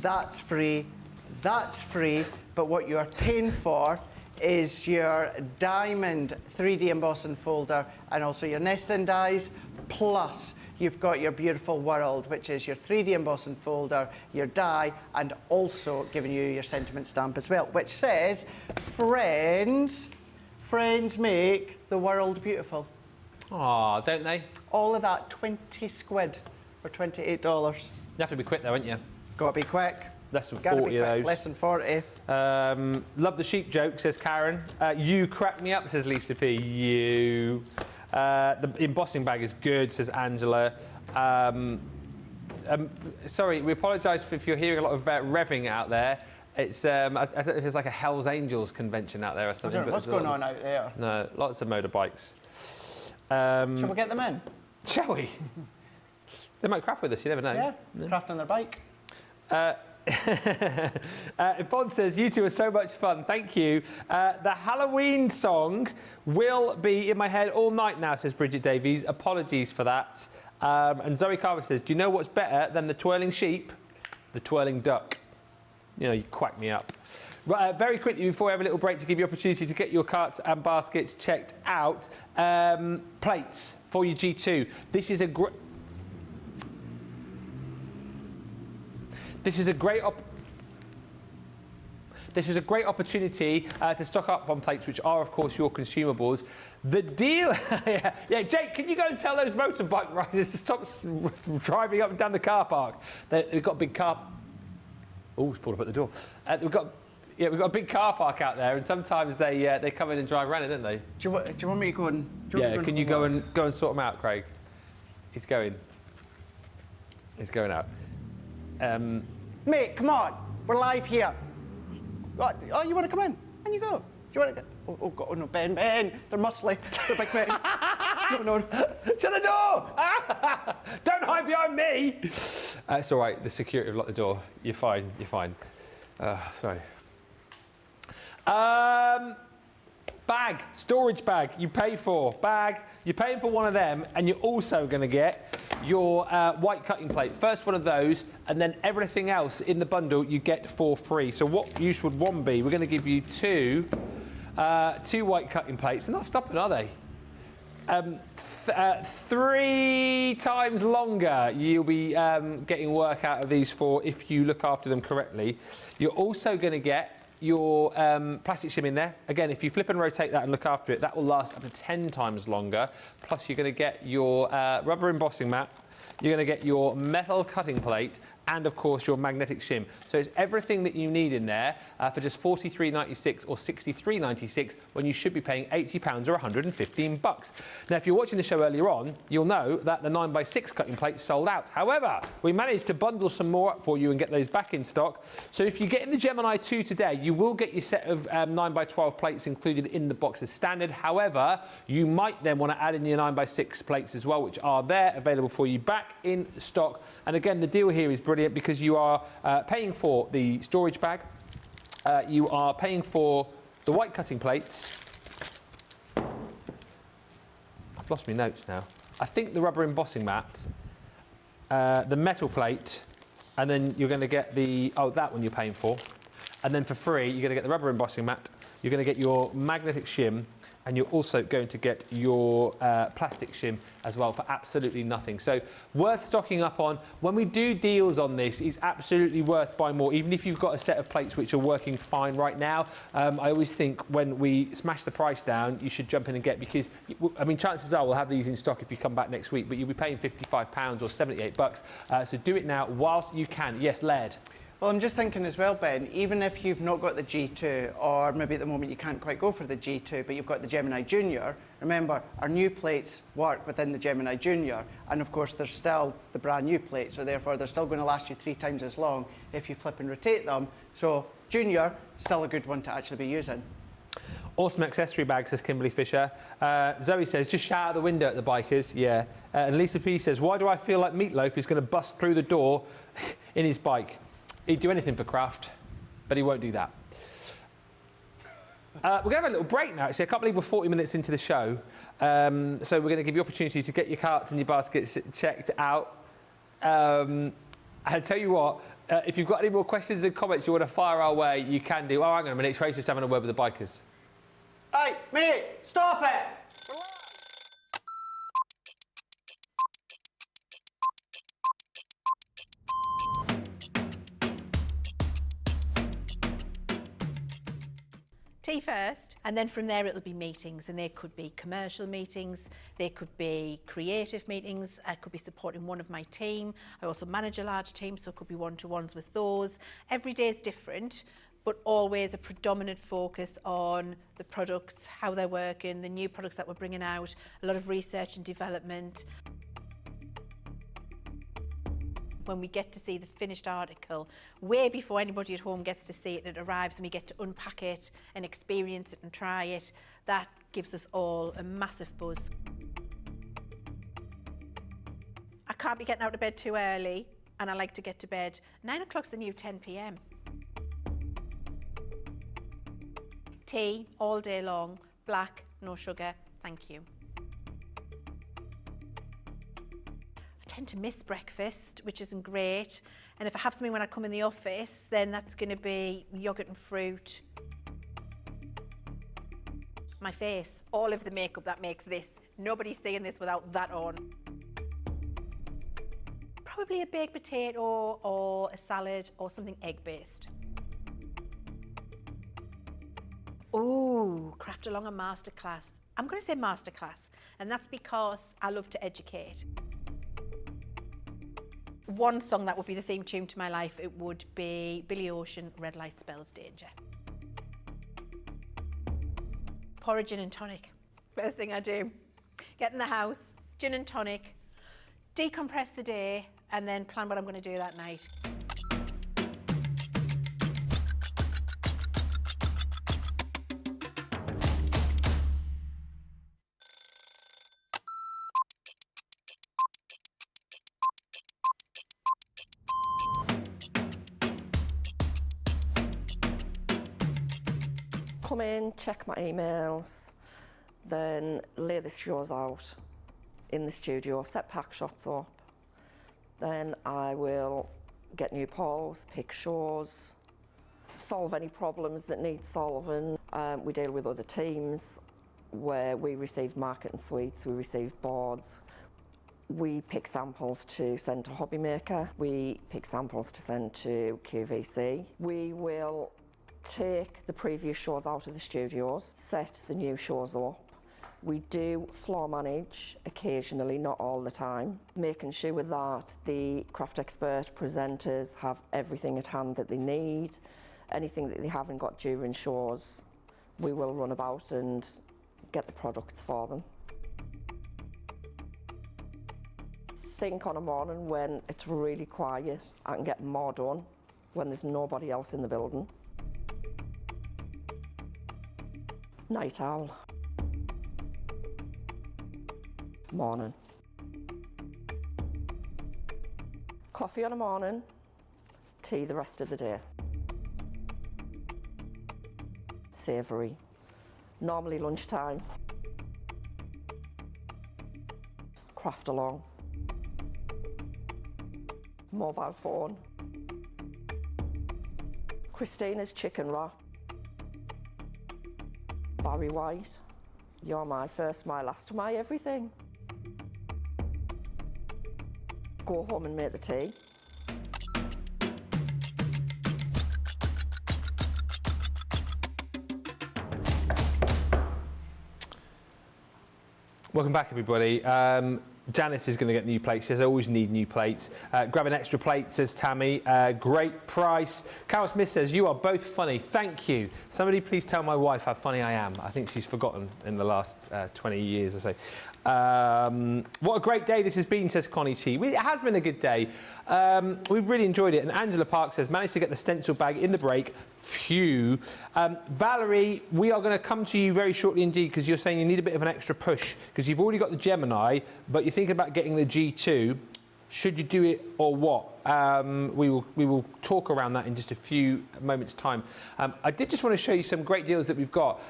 that's free, that's free, but what you are paying for is your diamond 3D embossing folder and also your nesting dies, plus you've got your beautiful world, which is your 3D embossing folder, your die, and also giving you your sentiment stamp as well, which says, friends make the world beautiful. Aw, don't they? All of that, 20 squid for $28. You have to be quick though, won't you? Got to be quick. Less than Gotta 40 of those. Less than 40. Love the sheep joke, says Karen. You crack me up, says Lisa P. You. The embossing bag is good, says Angela. Sorry, we apologise if you're hearing a lot of revving out there. It's I don't know if it's like a Hells Angels convention out there or something. I don't know what's going on out there. No, lots of motorbikes. Shall we get them in? Shall we? They might craft with us, you never know. Yeah, craft on their bike. Yvonne says, you two are so much fun, thank you. The Halloween song will be in my head all night now, says Bridget Davies. Apologies for that. And Zoe Carver says, do you know what's better than the twirling sheep? The twirling duck. You know, you quack me up. Right, very quickly, before we have a little break to give you opportunity to get your carts and baskets checked out, plates for your G2. This is a great... This is a great opportunity to stock up on plates, which are, of course, your consumables. The deal... yeah, Jake, can you go and tell those motorbike riders to stop driving up and down the car park? They've got a big car... Oh, it's pulled up at the door. We've got a big car park out there, and sometimes they come in and drive around it, don't they? Do you want me to go and... Yeah, can you go and sort them out, Craig? He's going out. Mate, come on. We're live here. What? Oh, you want to come in? And you go. Do you want to go? Oh, God, oh no, Ben, they're muscly. They're big men. No. Shut the door! Don't hide behind me! It's all right, the security have locked the door. You're fine. Sorry. Bag, storage bag, you pay for. Bag, you're paying for one of them, and you're also going to get your white cutting plate. First one of those, and then everything else in the bundle you get for free. So what use would one be? We're going to give you two white cutting plates. They're not stopping, are they? 3 times longer you'll be getting work out of these for if you look after them correctly. You're also going to get your plastic shim in there. Again, if you flip and rotate that and look after it, that will last up to 10 times longer. Plus, you're going to get your rubber embossing mat. You're going to get your metal cutting plate and, of course, your magnetic shim. So it's everything that you need in there for just $43.96 or $63.96 when you should be paying £80 or $115. Now, if you're watching the show earlier on, you'll know that the 9x6 cutting plate sold out. However, we managed to bundle some more up for you and get those back in stock. So if you get in the Gemini 2 today, you will get your set of 9x12 plates included in the box as standard. However, you might then want to add in your 9x6 plates as well, which are there available for you back in stock. And again, the deal here is brilliant because you are paying for the storage bag, you are paying for the white cutting plates. I've lost my notes now. I think the rubber embossing mat, the metal plate, and then you're going to get that one you're paying for. And then for free, you're going to get the rubber embossing mat, you're going to get your magnetic shim, and you're also going to get your plastic shim as well for absolutely nothing. So worth stocking up on. When we do deals on this, it's absolutely worth buying more, even if you've got a set of plates which are working fine right now. I always think when we smash the price down, you should jump in and get, because, I mean, chances are we'll have these in stock if you come back next week, but you'll be paying £55 or $78. So do it now whilst you can. Yes, Laird. Well, I'm just thinking as well, Ben, even if you've not got the G2, or maybe at the moment you can't quite go for the G2, but you've got the Gemini Junior, remember, our new plates work within the Gemini Junior, and of course they're still the brand new plate, so therefore they're still going to last you 3 times as long if you flip and rotate them. So Junior, still a good one to actually be using. Awesome accessory bag, says Kimberly Fisher. Zoe says, just shout out the window at the bikers. Yeah. And Lisa P says, why do I feel like Meatloaf is going to bust through the door in his bike? He'd do anything for craft, but he won't do that. We're going to have a little break now. Actually, I can't believe we're 40 minutes into the show. So we're going to give you opportunity to get your carts and your baskets checked out. I'll tell you what, if you've got any more questions and comments you want to fire our way, you can do. Oh, hang on a minute, Tracy's just having a word with the bikers. Hey, mate, stop it! Tea first. And then from there it'll be meetings, and they could be commercial meetings, they could be creative meetings, I could be supporting one of my team. I also manage a large team, so it could be one-to-ones with those. Every day is different, but always a predominant focus on the products, how they're working, the new products that we're bringing out, a lot of research and development. When we get to see the finished article, way before anybody at home gets to see it, it arrives and we get to unpack it and experience it and try it, that gives us all a massive buzz. I can't be getting out of bed too early, and I like to get to bed. 9 o'clock's the new 10 p.m. Tea all day long, black, no sugar, thank you. I tend to miss breakfast, which isn't great. And if I have something when I come in the office, then that's going to be yogurt and fruit. My face, all of the makeup that makes this. Nobody's seeing this without that on. Probably a baked potato or a salad or something egg-based. Ooh, craft along a masterclass. I'm going to say masterclass, and that's because I love to educate. One song that would be the theme tune to my life, it would be Billy Ocean, Red Light Spells Danger. Pour a gin and tonic. First thing I do. Get in the house, gin and tonic, decompress the day, and then plan what I'm going to do that night. Come in, check my emails, then lay the shows out in the studio, set pack shots up. Then I will get new polls, pick shows, solve any problems that need solving. We deal with other teams where we receive marketing suites, we receive boards. We pick samples to send to Hobby Maker. We pick samples to send to QVC. We will take the previous shows out of the studios, set the new shows up. We do floor manage occasionally, not all the time, making sure that the craft expert presenters have everything at hand that they need. Anything that they haven't got during shows, we will run about and get the products for them. Think on a morning when it's really quiet, I can get more done when there's nobody else in the building. Night owl. Morning. Coffee on a morning, tea the rest of the day. Savoury. Normally lunchtime. Craft along. Mobile phone. Christina's chicken wrap. Barry White, you're my first, my last, my everything. Go home and make the tea. Welcome back, everybody. Janice is going to get new plates. She says, I always need new plates. Grab an extra plate, says Tammy. Great price. Carol Smith says, you are both funny. Thank you. Somebody please tell my wife how funny I am. I think she's forgotten in the last 20 years or so. What a great day this has been, says Connie Chi. It has been a good day. We've really enjoyed it. And Angela Park says, managed to get the stencil bag in the break. Phew. Valerie, we are going to come to you very shortly indeed, because you're saying you need a bit of an extra push because you've already got the Gemini, but you're thinking about getting the G2. Should you do it or what? We will talk around that in just a few moments' time. I did just want to show you some great deals that we've got.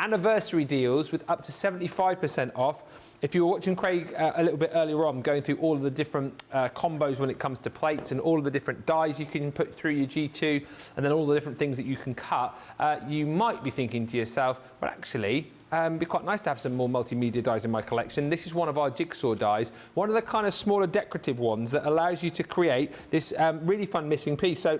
Anniversary deals with up to 75% off. If you were watching Craig a little bit earlier on, going through all of the different combos when it comes to plates and all of the different dies you can put through your G2, and then all the different things that you can cut, you might be thinking to yourself, but actually, it'd be quite nice to have some more multimedia dies in my collection. This is one of our jigsaw dies, one of the kind of smaller decorative ones that allows you to create this really fun missing piece. So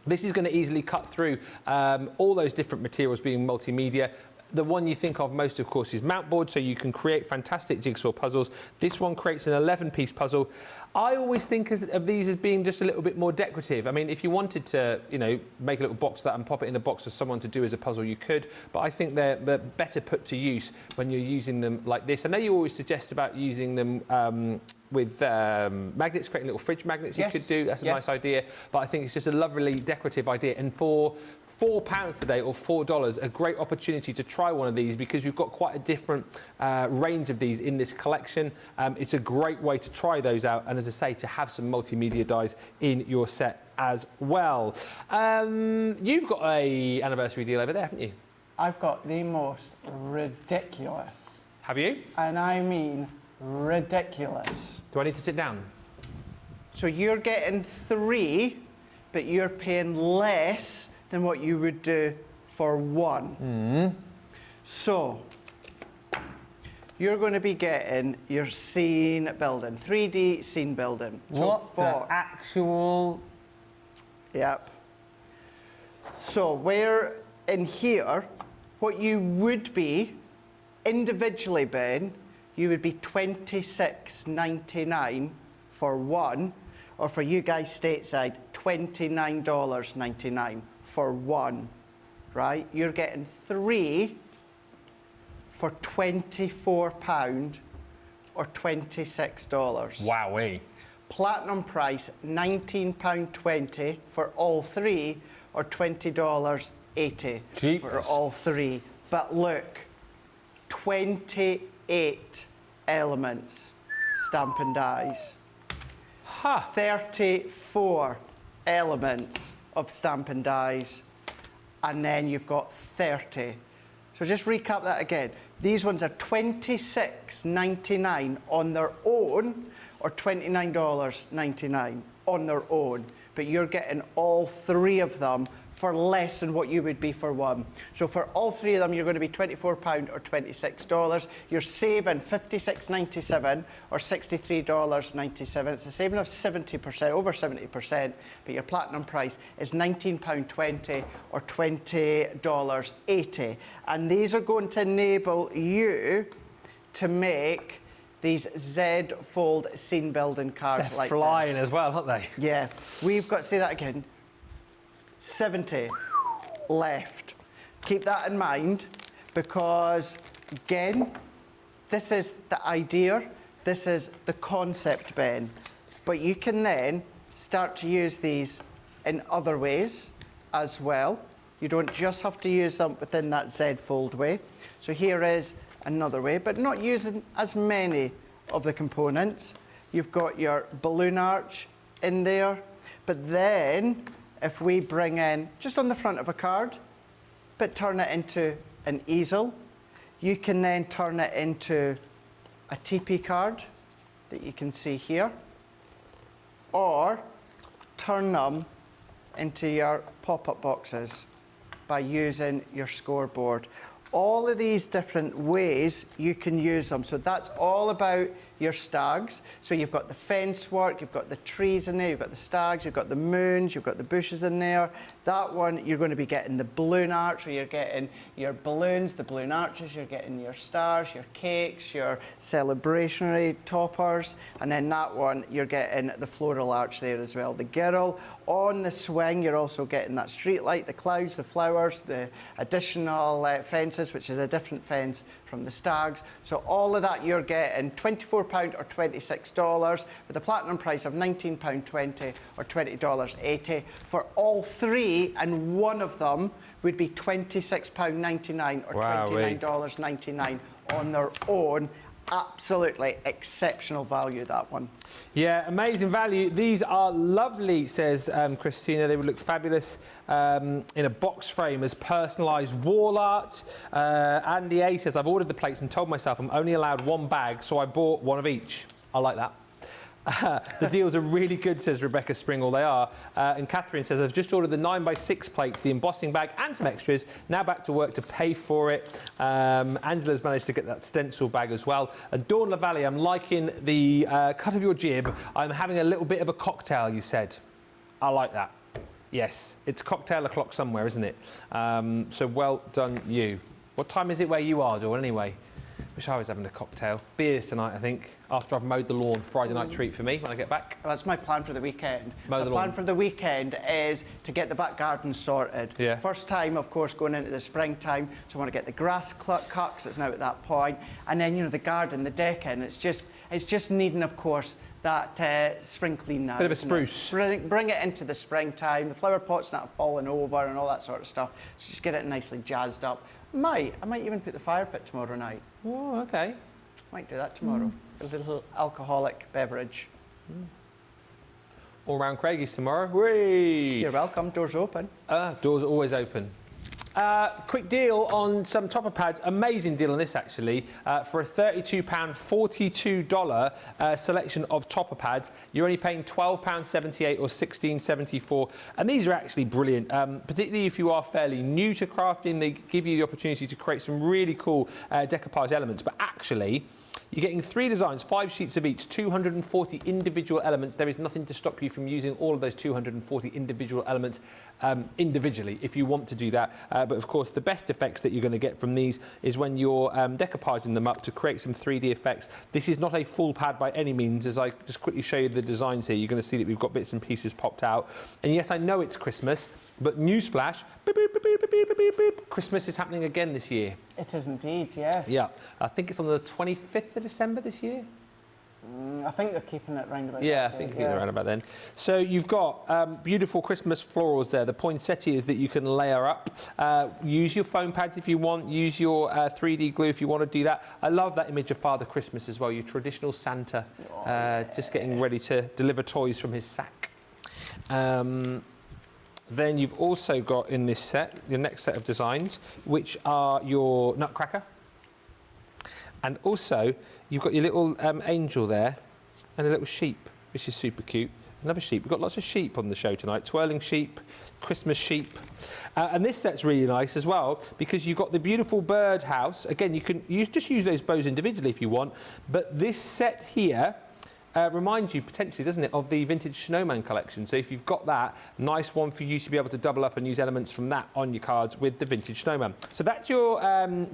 this is going to easily cut through all those different materials being multimedia. the one you think of most, of course, is mount board, so you can create fantastic jigsaw puzzles. This one creates an 11-piece puzzle. I always think of these as being just a little bit more decorative. I mean, if you wanted to, you know, make a little box of that and pop it in a box for someone to do as a puzzle, you could. But I think they're better put to use when you're using them like this. I know you always suggest about using them with magnets, creating little fridge magnets. You could do. That's a nice idea. But I think it's just a lovely decorative idea. And for £4 today or $4, a great opportunity to try one of these because we've got quite a different range of these in this collection. It's a great way to try those out, and as I say, to have some multimedia dies in your set as well. You've got an anniversary deal over there, haven't you? I've got the most ridiculous. Have you? And I mean ridiculous. Do I need to sit down? So you're getting 3, but you're paying less than what you would do for 1. So you're going to be getting your scene building, 3D scene building. What the actual? Yep. So where in here, what you would be individually, Ben, you would be $26.99 for 1, or for you guys stateside, $29.99 for 1, right? You're getting 3 for £24 or $26. Wowee. Platinum price, £19.20 for all 3 or $20.80 for all 3. But look, 28 elements, stamp and dies. 34 elements of stamp and dies, and then you've got 30. So just recap that again. These ones are $26.99 on their own, or $29.99 on their own, but you're getting all 3 of them for less than what you would be for 1. So for all 3 of them, you're going to be £24 or $26. You're saving $56.97 or $63.97. It's a saving of 70%, over 70%, but your platinum price is £19.20 or $20.80. And these are going to enable you to make these Z fold scene building cards. They're like flying this as well, aren't they? Yeah, we've got, say that again, 70 left. Keep that in mind, because again, this is the idea, this is the concept, Ben, but you can then start to use these in other ways as well. You don't just have to use them within that Z fold way. So here is another way, but not using as many of the components. You've got your balloon arch in there, but then if we bring in, just on the front of a card, but turn it into an easel, you can then turn it into a TP card that you can see here, or turn them into your pop-up boxes by using your scoreboard. All of these different ways you can use them. So that's all about your stags. So you've got the fence work, you've got the trees in there, you've got the stags, you've got the moons, you've got the bushes in there. That one, you're going to be getting the balloon arch, so you're getting your balloons, the balloon arches, you're getting your stars, your cakes, your celebrationary toppers, and then that one, you're getting the floral arch there as well, the girl. On the swing, you're also getting that street light, the clouds, the flowers, the additional fences, which is a different fence from the stags. So all of that you're getting £24 or $26 with a platinum price of £19.20 or $20.80 for all 3, and one of them would be £26.99 or $29.99 on their own. Absolutely exceptional value, that one. Yeah, amazing value. These are lovely, says Christina. They would look fabulous in a box frame as personalised wall art. Andy A says, I've ordered the plates and told myself I'm only allowed 1 bag, so I bought 1 of each. I like that. The deals are really good, says Rebecca Springall. They are. And Catherine says, I've just ordered the 9x6 plates, the embossing bag and some extras. Now back to work to pay for it. Angela's managed to get that stencil bag as well. And Dawn LaValle, I'm liking the cut of your jib. I'm having a little bit of a cocktail, you said. I like that. Yes, it's cocktail o'clock somewhere, isn't it? So well done, you. What time is it where you are, Dawn, anyway? Wish I was having a cocktail. Beers tonight, I think, after I've mowed the lawn. Friday night treat for me when I get back. Well, that's my plan for the weekend. Mow the lawn. Plan for the weekend is to get the back garden sorted. Yeah. First time, of course, going into the springtime, so I want to get the grass cut, because it's now at that point. And then, you know, the garden, the decking, it's just needing, of course, that spring clean now. Bit of a spruce. Bring it into the springtime. The flower pot's not falling over and all that sort of stuff. So just get it nicely jazzed up. I might even put the fire pit tomorrow night. Oh, okay. Might do that tomorrow. A little alcoholic beverage. All round Craigie's tomorrow. Whee! You're welcome. Doors open. Doors are always open. Quick deal on some topper pads. Amazing deal on this, actually. For a £32, $42 selection of topper pads, you're only paying £12.78 or £16.74. And these are actually brilliant, particularly if you are fairly new to crafting. They give you the opportunity to create some really cool decoupage elements. But actually, you're getting 3 designs, 5 sheets of each, 240 individual elements. There is nothing to stop you from using all of those 240 individual elements individually if you want to do that. But of course, the best effects that you're going to get from these is when you're decoupaging them up to create some 3D effects. This is not a full pad by any means. As I just quickly show you the designs here, you're going to see that we've got bits and pieces popped out. And yes, I know it's Christmas, but newsflash, beep, beep, beep, beep, beep, beep, beep, Christmas is happening again this year. It is indeed, yes. Yeah, I think it's on the 25th of December this year. I think they're keeping it round about Yeah, that I think day, they're around about then. So you've got beautiful Christmas florals there. The poinsettias that you can layer up. Use your foam pads if you want. Use your 3D glue if you want to do that. I love that image of Father Christmas as well. Your traditional Santa, just getting ready to deliver toys from his sack. Then you've also got in this set, your next set of designs, which are your Nutcracker. And also, you've got your little angel there and a little sheep, which is super cute. Another sheep. We've got lots of sheep on the show tonight. Twirling sheep, Christmas sheep. And this set's really nice as well because you've got the beautiful bird house. Again, you can just use those bows individually if you want. But this set here reminds you potentially, doesn't it, of the vintage snowman collection. So if you've got that, nice one for you to be able to double up and use elements from that on your cards with the vintage snowman. So that's your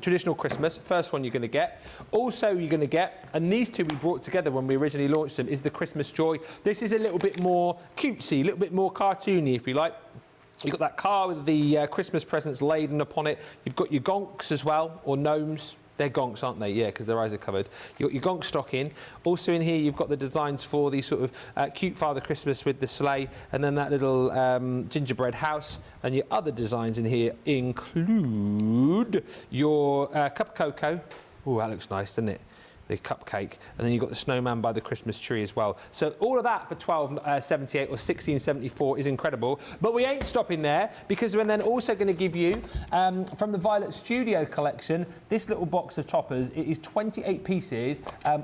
traditional Christmas, first one you're going to get. Also you're going to get, and these two we brought together when we originally launched them, is the Christmas Joy. This is a little bit more cutesy, a little bit more cartoony if you like. You've got that car with the Christmas presents laden upon it. You've got your gonks as well, or gnomes. They're gonks, aren't they? Yeah, because their eyes are covered. You've got your gonk stock in. Also in here, you've got the designs for the sort of cute Father Christmas with the sleigh, and then that little gingerbread house. And your other designs in here include your cup of cocoa. Oh, that looks nice, doesn't it? The cupcake, and then you've got the snowman by the Christmas tree as well. So all of that for £12.78 or £16.74 is incredible. But we ain't stopping there because we're then also going to give you, from the Violet Studio collection, this little box of toppers. It is 28 pieces,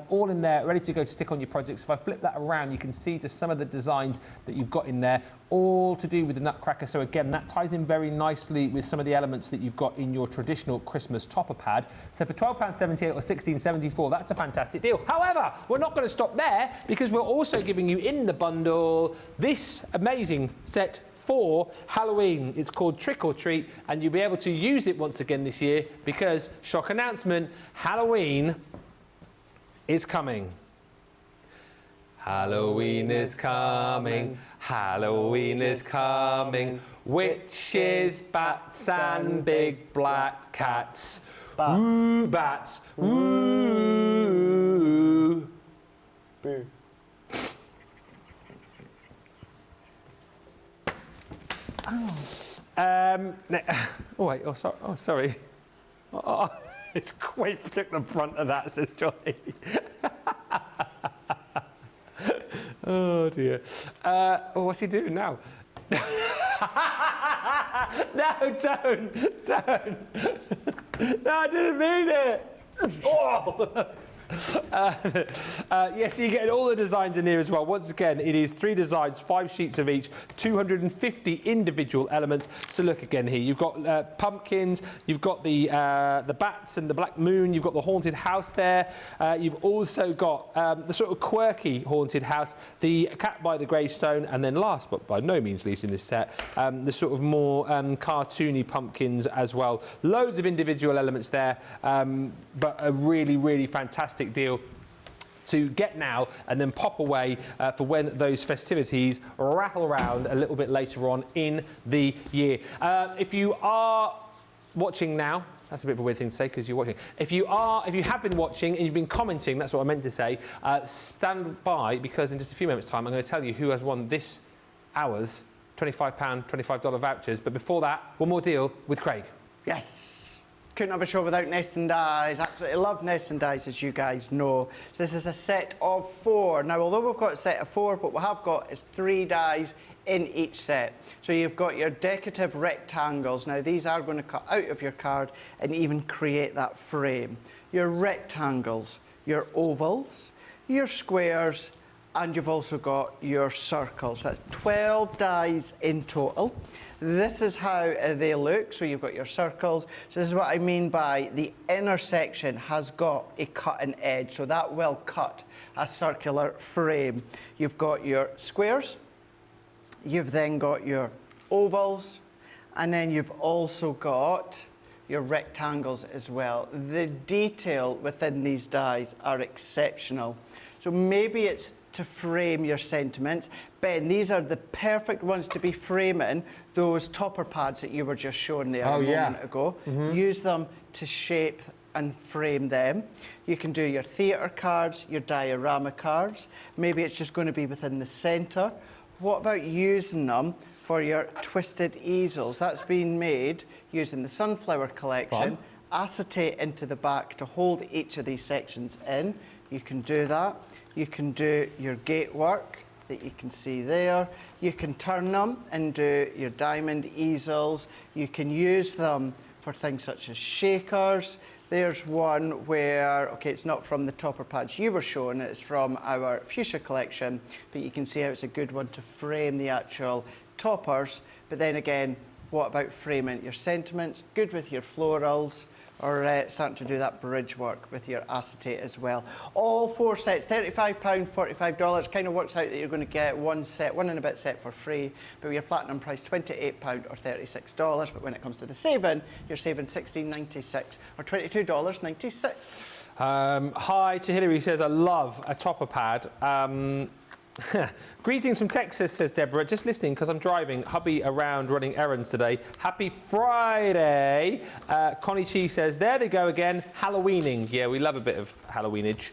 all in there, ready to go to stick on your projects. If I flip that around, you can see just some of the designs that you've got in there, all to do with the Nutcracker. So again, that ties in very nicely with some of the elements that you've got in your traditional Christmas topper pad. So for £12.78 or £16.74, that's a fantastic deal. However, we're not going to stop there because we're also giving you in the bundle this amazing set for Halloween. It's called Trick or Treat, and you'll be able to use it once again this year because, shock announcement, Halloween is coming. Halloween is coming, Halloween is coming, witches, bats and big black cats. Bats. Ooh, bats, ooh. Boo. Oh, wait, sorry. Oh, it's quite took the brunt of that, says Johnny. Oh dear. What's he doing now? No, don't. No, I didn't mean it. Oh. Yes, you're getting all the designs in here as well. Once again, it is 3 designs, 5 sheets of each, 250 individual elements. So look again here. You've got pumpkins, you've got the bats and the black moon, you've got the haunted house there. You've also got the sort of quirky haunted house, the cat by the gravestone, and then last but by no means least in this set, the sort of more cartoony pumpkins as well. Loads of individual elements there, but a really, really fantastic deal to get now and then pop away for when those festivities rattle around a little bit later on in the year. If you are watching now, that's a bit of a weird thing to say because you're watching. If you have been watching and you've been commenting, that's what I meant to say, stand by because in just a few moments' time I'm going to tell you who has won this hour's £25, $25 vouchers. But before that, one more deal with Craig. Yes. Couldn't have a show without Nest and Dies. Absolutely love Nest and Dies, as you guys know. So this is a set of 4. Now, although we've got a set of 4, what we have got is 3 dies in each set. So you've got your decorative rectangles. Now, these are going to cut out of your card and even create that frame. Your rectangles, your ovals, your squares, and you've also got your circles. That's 12 dies in total. This is how they look. So you've got your circles. So this is what I mean by the inner section has got a cutting edge. So that will cut a circular frame. You've got your squares. You've then got your ovals. And then you've also got your rectangles as well. The detail within these dies are exceptional. So maybe it's to frame your sentiments. Ben, these are the perfect ones to be framing those topper pads that you were just showing there a moment ago. Use them to shape and frame them. You can do your theatre cards, your diorama cards. Maybe it's just going to be within the centre. What about using them for your twisted easels? That's been made using the Sunflower collection. Fun. Acetate into the back to hold each of these sections in. You can do that. You can do your gate work that you can see there. You can turn them and do your diamond easels. You can use them for things such as shakers. There's one where, okay, it's not from the topper pads you were showing, it's from our fuchsia collection, but you can see how it's a good one to frame the actual toppers. But then again, what about framing your sentiments? Good with your florals, or starting to do that bridge work with your acetate as well. All 4 sets, £35, $45. Kind of works out that you're going to get one and a bit set for free, but with your platinum price, £28 or $36. But when it comes to the saving, you're saving $16.96 or $22.96. Hi to Hillary, says, I love a topper pad. Greetings from Texas, says Deborah. Just listening because I'm driving hubby around running errands today. Happy Friday. Connie Chi says, there they go again, Halloweening. Yeah, we love a bit of Halloweenage.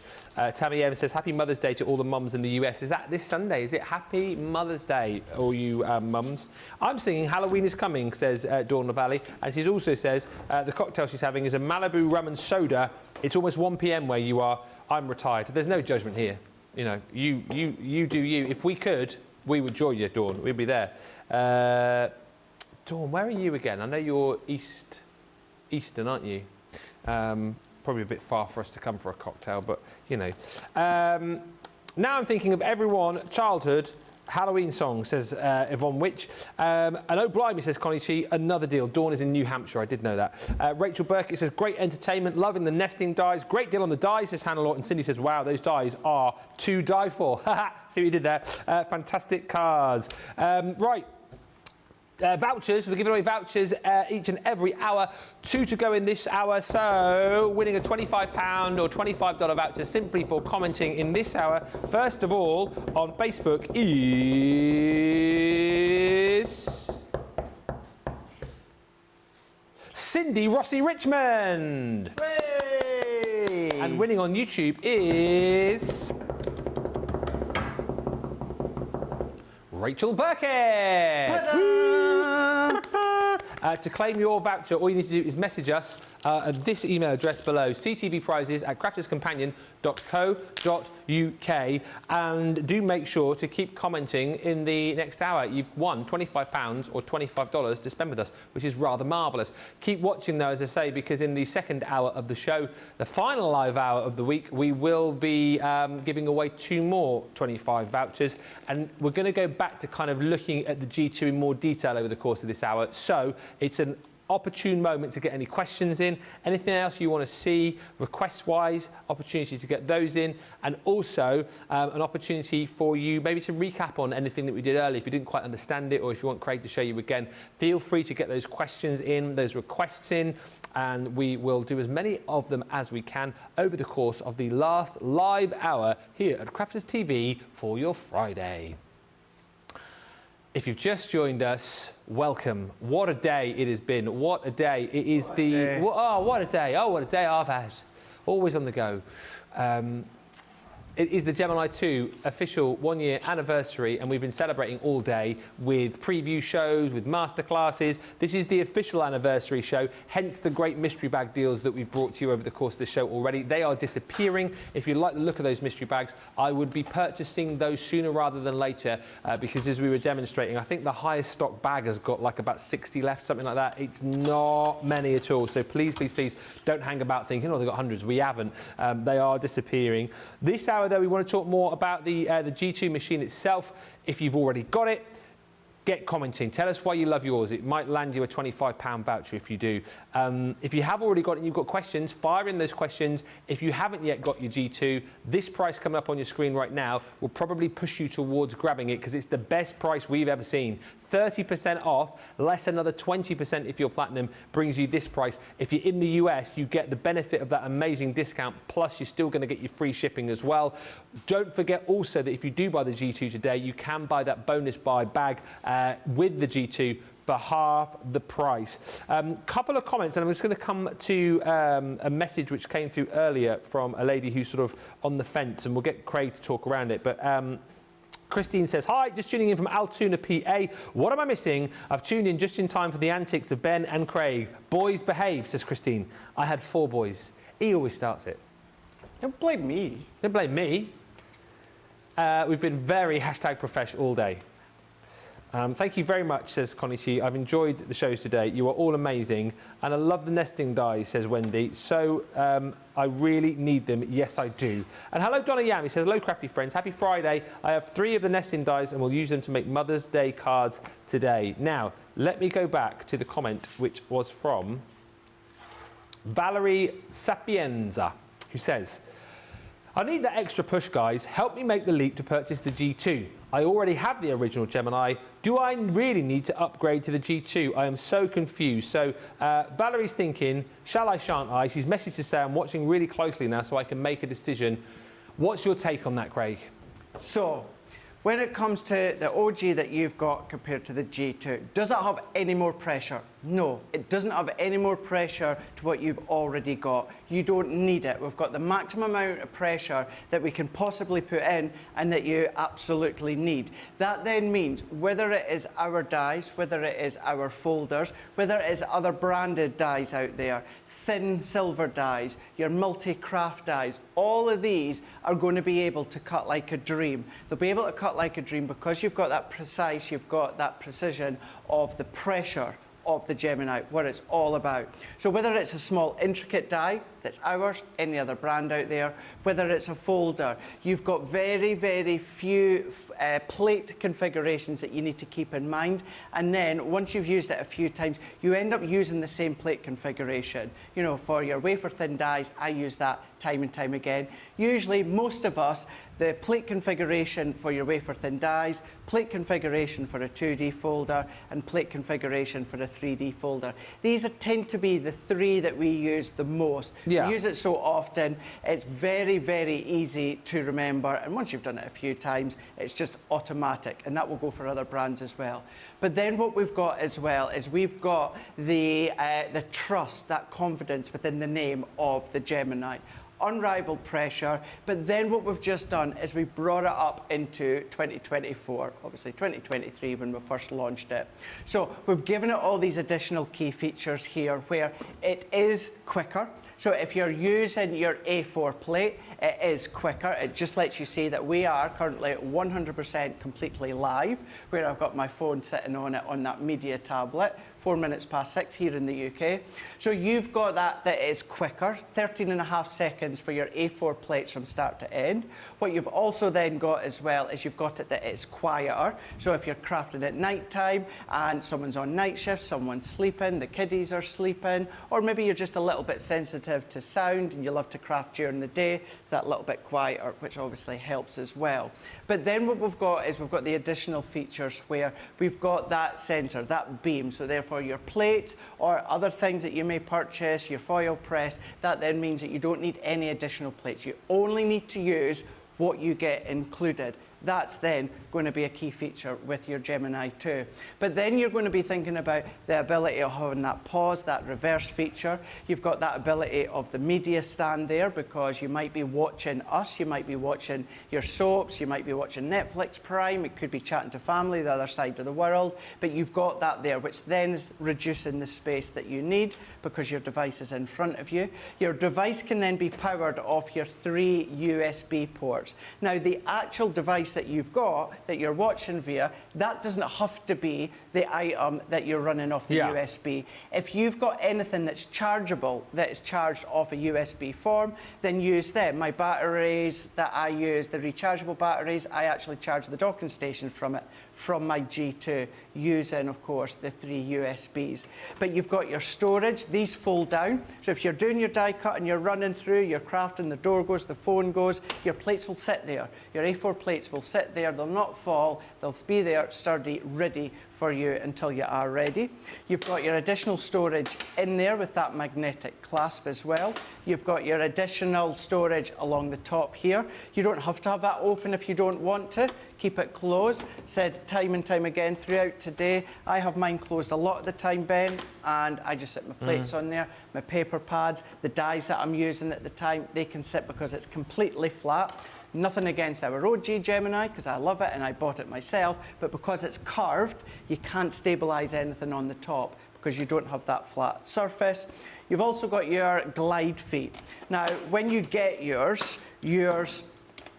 Tammy Evans says, happy Mother's Day to all the mums in the US. Is that this Sunday? Is it Happy Mother's Day, all you mums? I'm singing Halloween is Coming, says Dawn Lavalley. And she also says, the cocktail she's having is a Malibu rum and soda. It's almost 1 p.m. where you are. I'm retired. There's no judgment here. You know, you do you. If we could, we would join you, Dawn. We'd be there. Dawn, where are you again? I know you're Eastern, aren't you? Probably a bit far for us to come for a cocktail, but, you know. Now I'm thinking of everyone, childhood, Halloween song, says Yvonne Witch. And oh, blimey, says Connie Chi, another deal. Dawn is in New Hampshire, I did know that. Rachel Burkett says, great entertainment, loving the nesting dies. Great deal on the dies, says Hannah Lawton. Cindy says, wow, those dies are to die for. See what you did there? Fantastic cards. Right. Vouchers, we're giving away vouchers each and every hour, 2 to go in this hour. So winning a £25 or $25 voucher simply for commenting in this hour, first of all on Facebook, is Cindy Rossi Richmond. Hey! And winning on YouTube is Rachel Burkett. To claim your voucher, all you need to do is message us at this email address below, ctvprizes@crafterscompanion.co.uk, and do make sure to keep commenting in the next hour. You've won £25 or $25 to spend with us, which is rather marvellous. Keep watching though, as I say, because in the second hour of the show, the final live hour of the week, we will be giving away 2 more 25 vouchers, and we're going to go back to kind of looking at the G2 in more detail over the course of this hour. So it's an opportune moment to get any questions in, anything else you want to see request-wise, opportunity to get those in, and also an opportunity for you maybe to recap on anything that we did earlier. If you didn't quite understand it, or if you want Craig to show you again, feel free to get those questions in, those requests in, and we will do as many of them as we can over the course of the last live hour here at Crafters TV for your Friday. If you've just joined us, welcome. What a day it has been. What a day. It is what a day. What a day I've had. Always on the go. It is the Gemini 2 official 1-year anniversary, and we've been celebrating all day with preview shows, with masterclasses. This is the official anniversary show, hence the great mystery bag deals that we've brought to you over the course of the show already. They are disappearing. If you like the look of those mystery bags, I would be purchasing those sooner rather than later, because as we were demonstrating, I think the highest stock bag has got like about 60 left, something like that. It's not many at all. So please, please, please don't hang about thinking, oh, they've got hundreds. We haven't. They are disappearing. This hour, though, we want to talk more about the G2 machine itself. If you've already got it, get commenting. Tell us why you love yours. It might land you a £25 voucher if you do. If you have already got it and you've got questions, fire in those questions. If you haven't yet got your G2, this price coming up on your screen right now will probably push you towards grabbing it, because it's the best price we've ever seen. 30% off, less another 20% if you're platinum, brings you this price. If you're in the US, you get the benefit of that amazing discount, plus you're still going to get your free shipping as well. Don't forget also that if you do buy the G2 today, you can buy that bonus buy bag with the G2 for half the price. Couple of comments, and I'm just going to come to a message which came through earlier from a lady who's sort of on the fence, and we'll get Craig to talk around it. But Christine says, hi, just tuning in from Altoona, PA. What am I missing? I've tuned in just in time for the antics of Ben and Craig. Boys behave, says Christine. I had 4 boys. He always starts it. Don't blame me. Don't blame me. We've been very #profesh all day. Thank you very much, says Konichi. I've enjoyed the shows today. You are all amazing. And I love the nesting dies, says Wendy. So I really need them. Yes, I do. And hello, Donna Yam. He says, hello, crafty friends. Happy Friday. I have 3 of the nesting dies and we'll use them to make Mother's Day cards today. Now, let me go back to the comment, which was from Valerie Sapienza, who says, I need that extra push, guys. Help me make the leap to purchase the G2. I already have the original Gemini. Do I really need to upgrade to the G2? I am so confused. So Valerie's thinking, shall I, shan't I? She's messaged to say, I'm watching really closely now so I can make a decision. What's your take on that, Craig? So, when it comes to the OG that you've got compared to the G2, does it have any more pressure? No, it doesn't have any more pressure to what you've already got. You don't need it. We've got the maximum amount of pressure that we can possibly put in and that you absolutely need. That then means whether it is our dies, whether it is our folders, whether it is other branded dies out there, thin silver dies, your multi-craft dies, all of these are going to be able to cut like a dream. They'll be able to cut like a dream because you've got that precise, you've got that precision of the pressure of the Gemini, what it's all about. So whether it's a small intricate die that's ours, any other brand out there, whether it's a folder, you've got very, very few plate configurations that you need to keep in mind. And then once you've used it a few times, you end up using the same plate configuration. You know, for your wafer thin dies, I use that time and time again. Usually, most of us, the plate configuration for your wafer thin dies, plate configuration for a 2D folder, and plate configuration for a 3D folder. These tend to be the 3 that we use the most. Yeah. We use it so often, it's very, very easy to remember, and once you've done it a few times, it's just automatic, and that will go for other brands as well. But then what we've got as well is we've got the trust, that confidence within the name of the Gemini. unrivaled pressure, but then what we've just done is we brought it up into 2024, obviously 2023 when we first launched it. So we've given it all these additional key features here where it is quicker. So if you're using your A4 plate, it is quicker. It just lets you see that we are currently 100% completely live, where I've got my phone sitting on it on that media tablet. 4 minutes past 6 here in the UK. So you've got that is quicker, 13.5 seconds for your A4 plates from start to end. What you've also then got as well is you've got it that it's quieter. So if you're crafting at night time and someone's on night shift, someone's sleeping, the kiddies are sleeping, or maybe you're just a little bit sensitive to sound and you love to craft during the day, it's that little bit quieter, which obviously helps as well. But then what we've got is we've got the additional features where we've got that sensor, that beam, so therefore your plate or other things that you may purchase, your foil press, that then means that you don't need any additional plates. You only need to use what you get included. That's then going to be a key feature with your Gemini 2. But then you're going to be thinking about the ability of having that pause, that reverse feature. You've got that ability of the media stand there because you might be watching us, you might be watching your soaps, you might be watching Netflix Prime, it could be chatting to family the other side of the world, but you've got that there, which then is reducing the space that you need because your device is in front of you. Your device can then be powered off your 3 USB ports. Now, the actual device that you've got, that you're watching via, that doesn't have to be the item that you're running off the USB. If you've got anything that's chargeable, that is charged off a USB form, then use them. My batteries that I use, the rechargeable batteries, I actually charge the docking station from it, from my G2, using, of course, the 3 USBs. But you've got your storage. These fold down. So if you're doing your die cut and you're running through, you're crafting, the door goes, the phone goes, your plates will sit there. Your A4 plates will sit there. They'll not fall. They'll be there, sturdy, ready for you until you are ready. You've got your additional storage in there with that magnetic clasp as well. You've got your additional storage along the top here. You don't have to have that open if you don't want to. Keep it closed. Said time and time again throughout today, I have mine closed a lot of the time, Ben, and I just sit my plates on there, my paper pads, the dies that I'm using at the time, they can sit because it's completely flat. Nothing against our OG Gemini, because I love it and I bought it myself, but because it's curved, you can't stabilize anything on the top because you don't have that flat surface. You've also got your glide feet. Now, when you get yours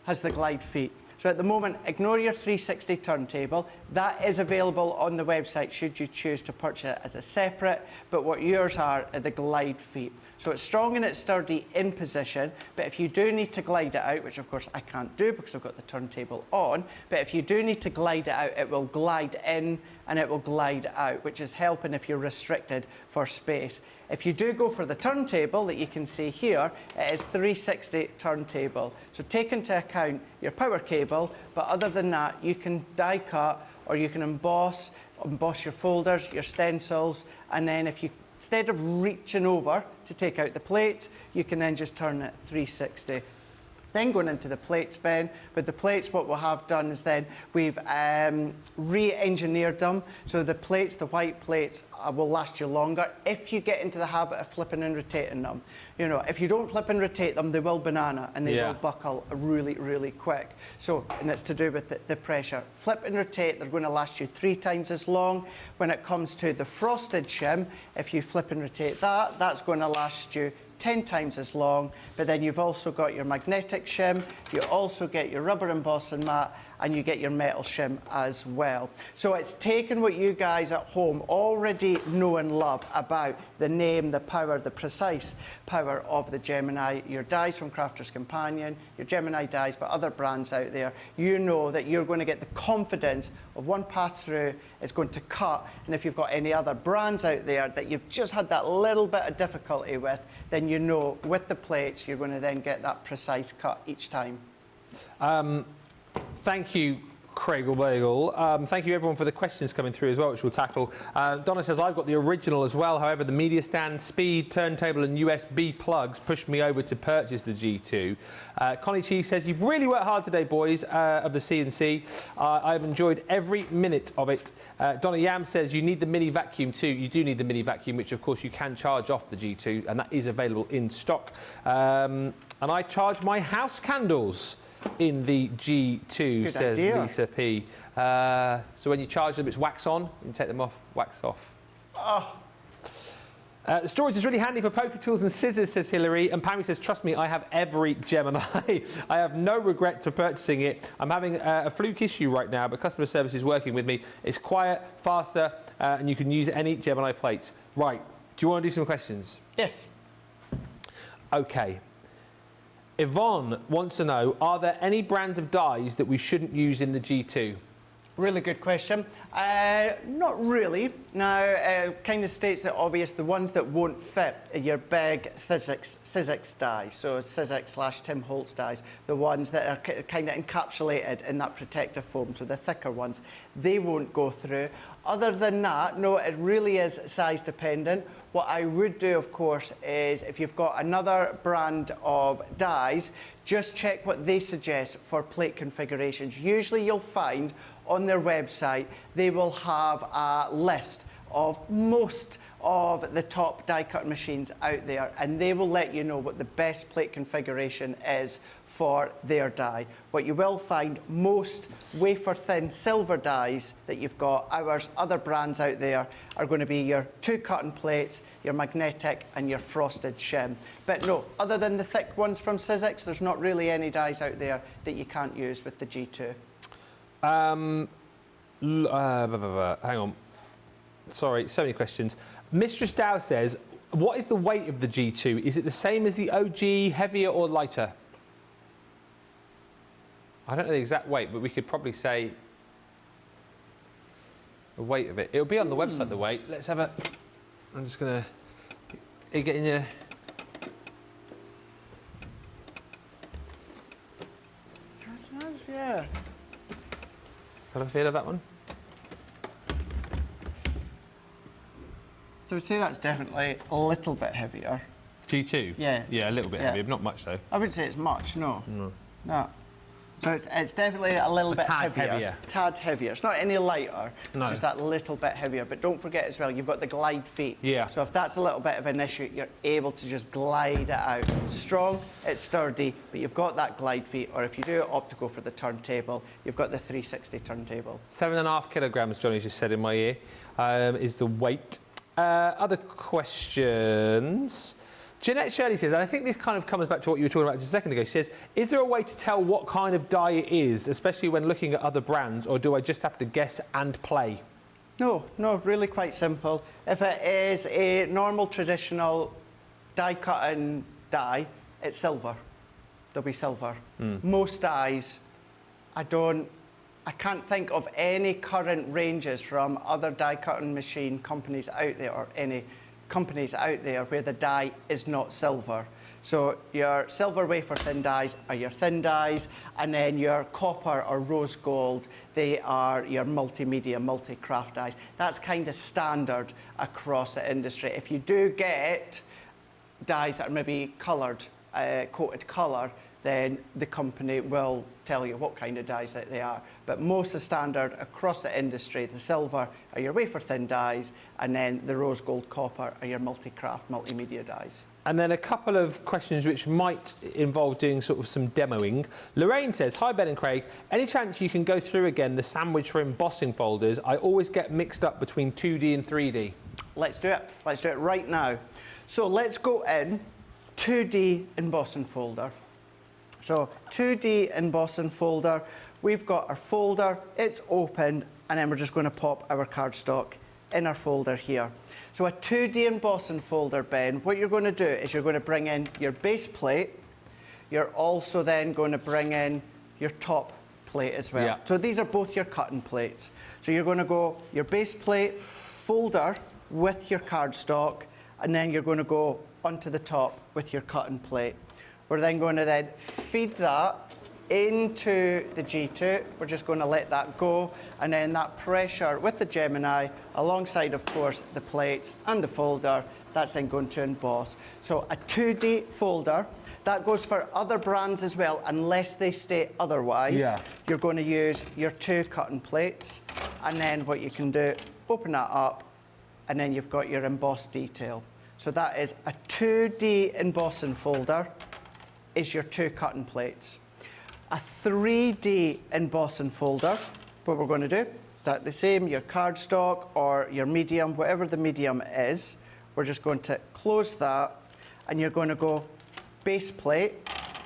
has the glide feet. So at the moment, ignore your 360 turntable. That is available on the website should you choose to purchase it as a separate, but what yours are the glide feet. So it's strong and it's sturdy in position, but if you do need to glide it out, which of course I can't do because I've got the turntable on, but if you do need to glide it out, it will glide in and it will glide out, which is helping if you're restricted for space. If you do go for the turntable that you can see here, it is 360 turntable. So take into account your power cable, but other than that, you can die cut or you can emboss your folders, your stencils, and then if you, instead of reaching over to take out the plate, you can then just turn it 360. Then going into the plates, Ben, with the plates what we'll have done is then we've re-engineered them. So the plates, the white plates, will last you longer if you get into the habit of flipping and rotating them. You know, if you don't flip and rotate them, they will banana and they will buckle really, really quick. So, and it's to do with the pressure. Flip and rotate, they're going to last you 3 times as long. When it comes to the frosted shim, if you flip and rotate that, that's going to last you 10 times as long, but then you've also got your magnetic shim, you also get your rubber embossing mat, and you get your metal shim as well. So it's taken what you guys at home already know and love about the name, the power, the precise power of the Gemini, your dies from Crafter's Companion, your Gemini dies, but other brands out there, you know that you're going to get the confidence of one pass through, it's going to cut, and if you've got any other brands out there that you've just had that little bit of difficulty with, then you know with the plates, you're going to then get that precise cut each time. Thank you, Craig or Bagel. Thank you everyone for the questions coming through as well, which we'll tackle. Donna says, I've got the original as well. However, the media stand, speed, turntable and USB plugs pushed me over to purchase the G2. Connie Cheese says, you've really worked hard today, boys, of the CNC. I've enjoyed every minute of it. Donna Yam says, you need the mini vacuum too. You do need the mini vacuum, which of course you can charge off the G2, and that is available in stock. And I charge my house candles in the G2, Good says idea. Lisa P. So when you charge them, it's wax on. You can take them off, wax off. Oh. The storage is really handy for poker tools and scissors, says Hilary. And Pammy says, trust me, I have every Gemini. I have no regrets for purchasing it. I'm having a fluke issue right now, but customer service is working with me. It's quiet, faster, and you can use any Gemini plates. Right, do you want to do some questions? Yes. Okay. Yvonne wants to know, are there any brands of dyes that we shouldn't use in the G2? Really good question. Not really. Now, kind of states the obvious, the ones that won't fit are your big Sizzix dyes, so Sizzix / Tim Holtz dyes, the ones that are kind of encapsulated in that protective foam, so the thicker ones, they won't go through. Other than that, no, it really is size dependent. What I would do, of course, is if you've got another brand of dyes, just check what they suggest for plate configurations. Usually you'll find on their website, they will have a list of most of the top die cut machines out there, and they will let you know what the best plate configuration is for their die. What you will find, most wafer thin silver dies that you've got, other brands out there, are going to be your 2 cutting plates, your magnetic and your frosted shim. But no, other than the thick ones from Sizzix, there's not really any dies out there that you can't use with the G2. Hang on. Sorry, so many questions. Mistress Dow says, what is the weight of the G2? Is it the same as the OG, heavier or lighter? I don't know the exact weight, but we could probably say the weight of it. It'll be on the website, the weight. Let's have a... I'm just going to... Are you getting your... Yeah. Have a feel of that one? So I would say that's definitely a little bit heavier. G2? Yeah. Yeah, a little bit heavier, but not much though. I wouldn't say it's much, no. No. So it's definitely a little bit heavier. Tad heavier. It's not any lighter, No. it's just that little bit heavier. But don't forget as well, you've got the glide feet. Yeah. So if that's a little bit of an issue, you're able to just glide it out. Strong, it's sturdy, but you've got that glide feet. Or if you do opt to go for the turntable, you've got the 360 turntable. 7.5 kilograms, Johnny just said in my ear, is the weight. Other questions? Jeanette Shirley says, and I think this kind of comes back to what you were talking about just a second ago. She says, is there a way to tell what kind of die it is, especially when looking at other brands, or do I just have to guess and play? No, really quite simple. If it is a normal, traditional die-cutting die, it's silver. There'll be silver. Most dies, I can't think of any current ranges from other die-cutting machine companies out there, or any companies out there where the die is not silver. So your silver wafer thin dies are your thin dies, and then your copper or rose gold, they are your multimedia, multi-craft dies. That's kind of standard across the industry. If you do get dies that are maybe coloured, coated colour, then the company will tell you what kind of dies that they are. But most of the standard across the industry, the silver are your wafer thin dies, and then the rose gold copper are your multi-craft, multimedia dies. And then a couple of questions which might involve doing sort of some demoing. Lorraine says, hi Ben and Craig, any chance you can go through again the sandwich for embossing folders? I always get mixed up between 2D and 3D. Let's do it. Let's do it right now. So let's go in 2D embossing folder. So 2D embossing folder, we've got our folder, it's opened, and then we're just going to pop our cardstock in our folder here. So a 2D embossing folder, Ben, what you're going to do is you're going to bring in your base plate. You're also then going to bring in your top plate as well. Yeah. So these are both your cutting plates. So you're going to go your base plate, folder with your cardstock, and then you're going to go onto the top with your cutting plate. We're then going to then feed that into the G2. We're just going to let that go, and then that pressure with the Gemini, alongside of course the plates and the folder, that's then going to emboss. So a 2D folder, that goes for other brands as well, unless they state otherwise. Yeah. You're going to use your 2 cutting plates, and then what you can do, open that up, and then you've got your embossed detail. So that is a 2D embossing folder is your 2 cutting plates. A 3D embossing folder, what we're going to do, exactly the same, your cardstock or your medium, whatever the medium is, we're just going to close that, and you're going to go base plate.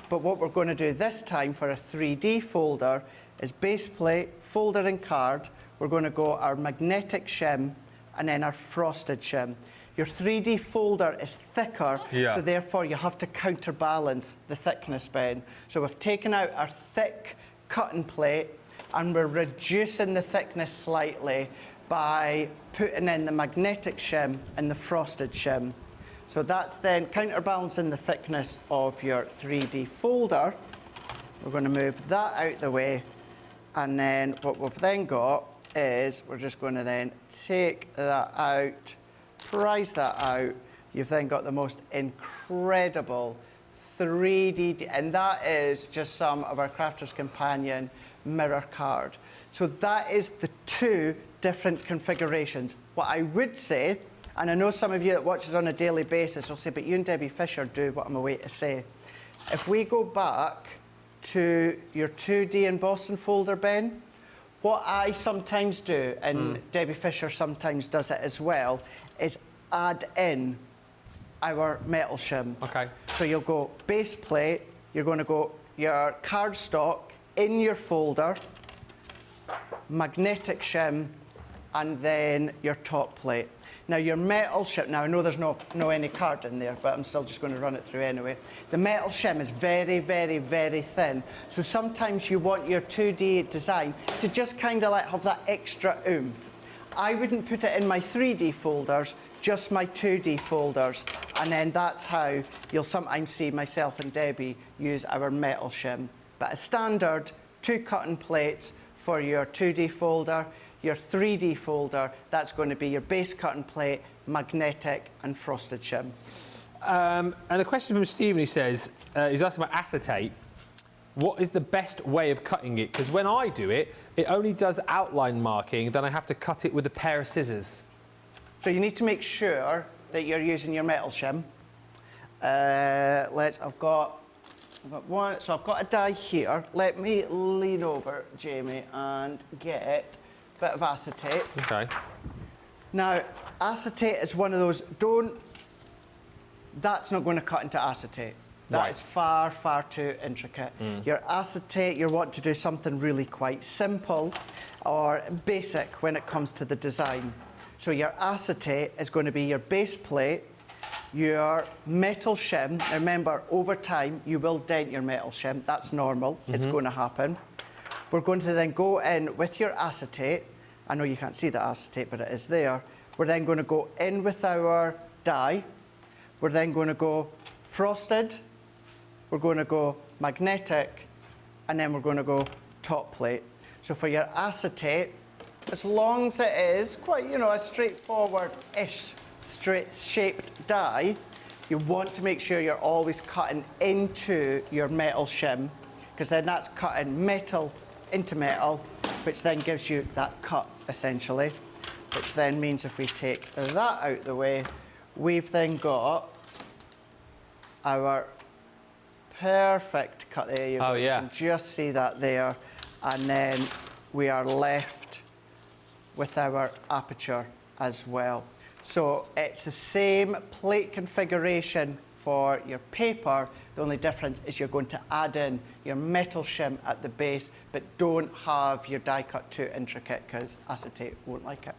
But what we're going to do this time for a 3D folder is base plate, folder and card. We're going to go our magnetic shim and then our frosted shim. Your 3D folder is thicker, so therefore you have to counterbalance the thickness, Ben. So we've taken out our thick cutting plate and we're reducing the thickness slightly by putting in the magnetic shim and the frosted shim. So that's then counterbalancing the thickness of your 3D folder. We're going to move that out the way, and then what we've then got is we're just going to then take that out, prise that out. You've then got the most incredible 3D, and that is just some of our Crafter's Companion mirror card. So that is the 2 different configurations. What I would say, and I know some of you that watch us on a daily basis will say, but you and Debbie Fisher do what I'm away to say. If we go back to your 2D embossing folder, Ben, what I sometimes do, and Debbie Fisher sometimes does it as well, is add in our metal shim. Okay. So you'll go base plate, you're going to go your cardstock in your folder, magnetic shim, and then your top plate. Now your metal shim, now I know there's no any card in there, but I'm still just going to run it through anyway. The metal shim is very, very, very thin. So sometimes you want your 2D design to just kind of like have that extra oomph. I wouldn't put it in my 3D folders, just my 2D folders. And then that's how you'll sometimes see myself and Debbie use our metal shim. But a standard 2 cutting plates for your 2D folder. Your 3D folder, that's going to be your base cutting plate, magnetic and frosted shim. And a question from Stephen, he says, he's asking about acetate. What is the best way of cutting it? Because when I do it, it only does outline marking, then I have to cut it with a pair of scissors. So you need to make sure that you're using your metal shim. I've got one, so I've got a die here. Let me lean over, Jamie, and get bit of acetate. Okay. Now, acetate is one of those, that's not going to cut into acetate. That is far, far too intricate. Your acetate, you want to do something really quite simple or basic when it comes to the design. So your acetate is going to be your base plate, your metal shim. Now remember, over time, you will dent your metal shim. That's normal. It's going to happen. We're going to then go in with your acetate. I know you can't see the acetate, but it is there. We're then going to go in with our die. We're then going to go frosted. We're going to go magnetic. And then we're going to go top plate. So for your acetate, as long as it is quite, a straightforward-ish straight-shaped die, you want to make sure you're always cutting into your metal shim, because then that's cutting metal into metal, which then gives you that cut, essentially, which then means if we take that out the way, we've then got our perfect cut there. You can just see that there. And then we are left with our aperture as well. So it's the same plate configuration for your paper. The only difference is you're going to add in your metal shim at the base, but don't have your die cut too intricate because acetate won't like it.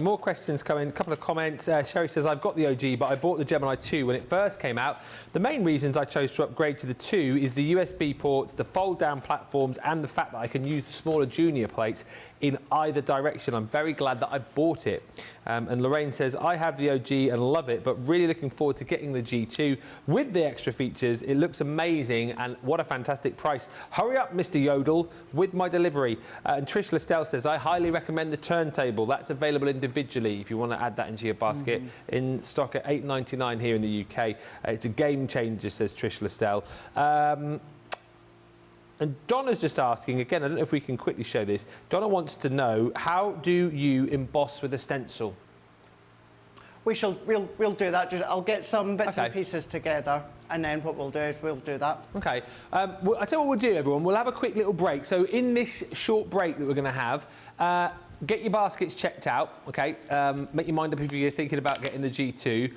More questions coming, a couple of comments. Sherry says, I've got the OG, but I bought the Gemini 2 when it first came out. The main reasons I chose to upgrade to the 2 is the USB ports, the fold-down platforms, and the fact that I can use the smaller junior plates in either direction. I'm very glad that I bought it. And Lorraine says, I have the OG and love it, but really looking forward to getting the G2 with the extra features. It looks amazing, and what a fantastic price. Hurry up, Mr. Yodel, with my delivery. And Trish Lestelle says, I highly recommend the turntable. That's available individually if you want to add that into your basket. In stock at $8.99 here in the UK. It's a game changer, says Trish Lestelle. And Donna's just asking, again, I don't know if we can quickly show this. Donna wants to know, how do you emboss with a stencil? We'll do that. I'll get some bits and pieces together, and then what we'll do is we'll do that. Okay. Well, I tell you what we'll do, everyone. We'll have a quick little break. So in this short break that we're going to have, get your baskets checked out, okay? Make your mind up if you're thinking about getting the G2.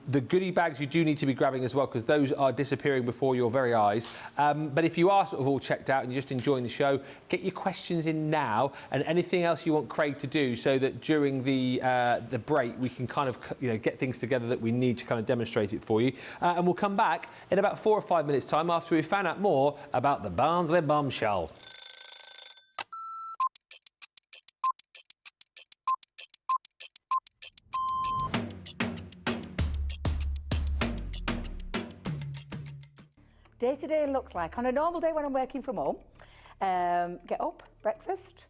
The goodie bags you do need to be grabbing as well, because those are disappearing before your very eyes. But if you are sort of all checked out and you're just enjoying the show, get your questions in now, and anything else you want Craig to do, so that during the break we can kind of get things together that we need to kind of demonstrate it for you. And we'll come back in about 4 or 5 minutes' time after we've found out more about the Barnsley bombshell. Day to day looks like, on a normal day when I'm working from home, get up, breakfast,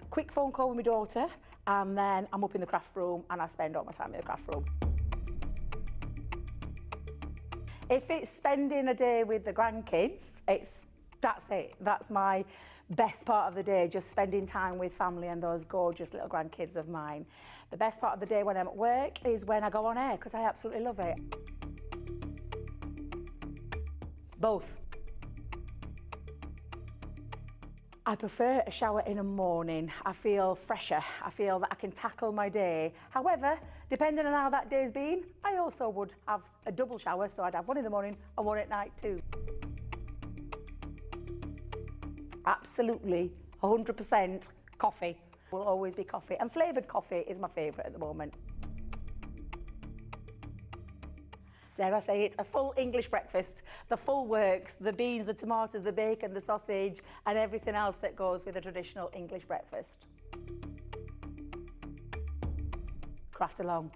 quick phone call with my daughter, and then I'm up in the craft room and I spend all my time in the craft room. If it's spending a day with the grandkids, that's it. That's my best part of the day, just spending time with family and those gorgeous little grandkids of mine. The best part of the day when I'm at work is when I go on air, because I absolutely love it. Both. I prefer a shower in the morning. I feel fresher. I feel that I can tackle my day. However, depending on how that day's been, I also would have a double shower, so I'd have one in the morning and one at night too. Absolutely, 100% coffee. Will always be coffee, and flavoured coffee is my favourite at the moment. Dare I say, it's a full English breakfast, the full works, the beans, the tomatoes, the bacon, the sausage, and everything else that goes with a traditional English breakfast. Craft along.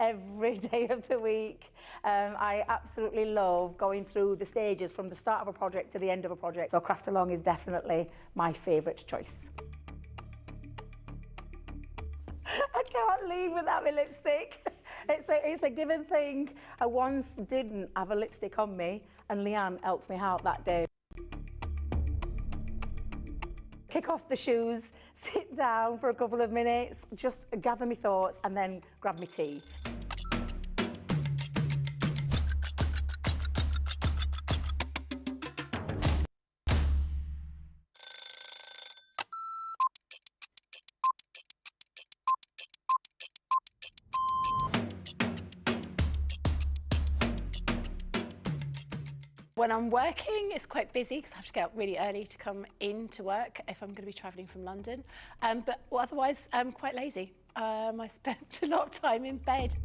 Every day of the week. I absolutely love going through the stages from the start of a project to the end of a project. So craft along is definitely my favourite choice. I can't leave without my lipstick. It's a given thing. I once didn't have a lipstick on me, and Leann helped me out that day. Kick off the shoes, sit down for a couple of minutes, just gather my thoughts, and then grab my tea. When I'm working, it's quite busy because I have to get up really early to come into work if I'm going to be travelling from London. But otherwise, I'm quite lazy. I spend a lot of time in bed.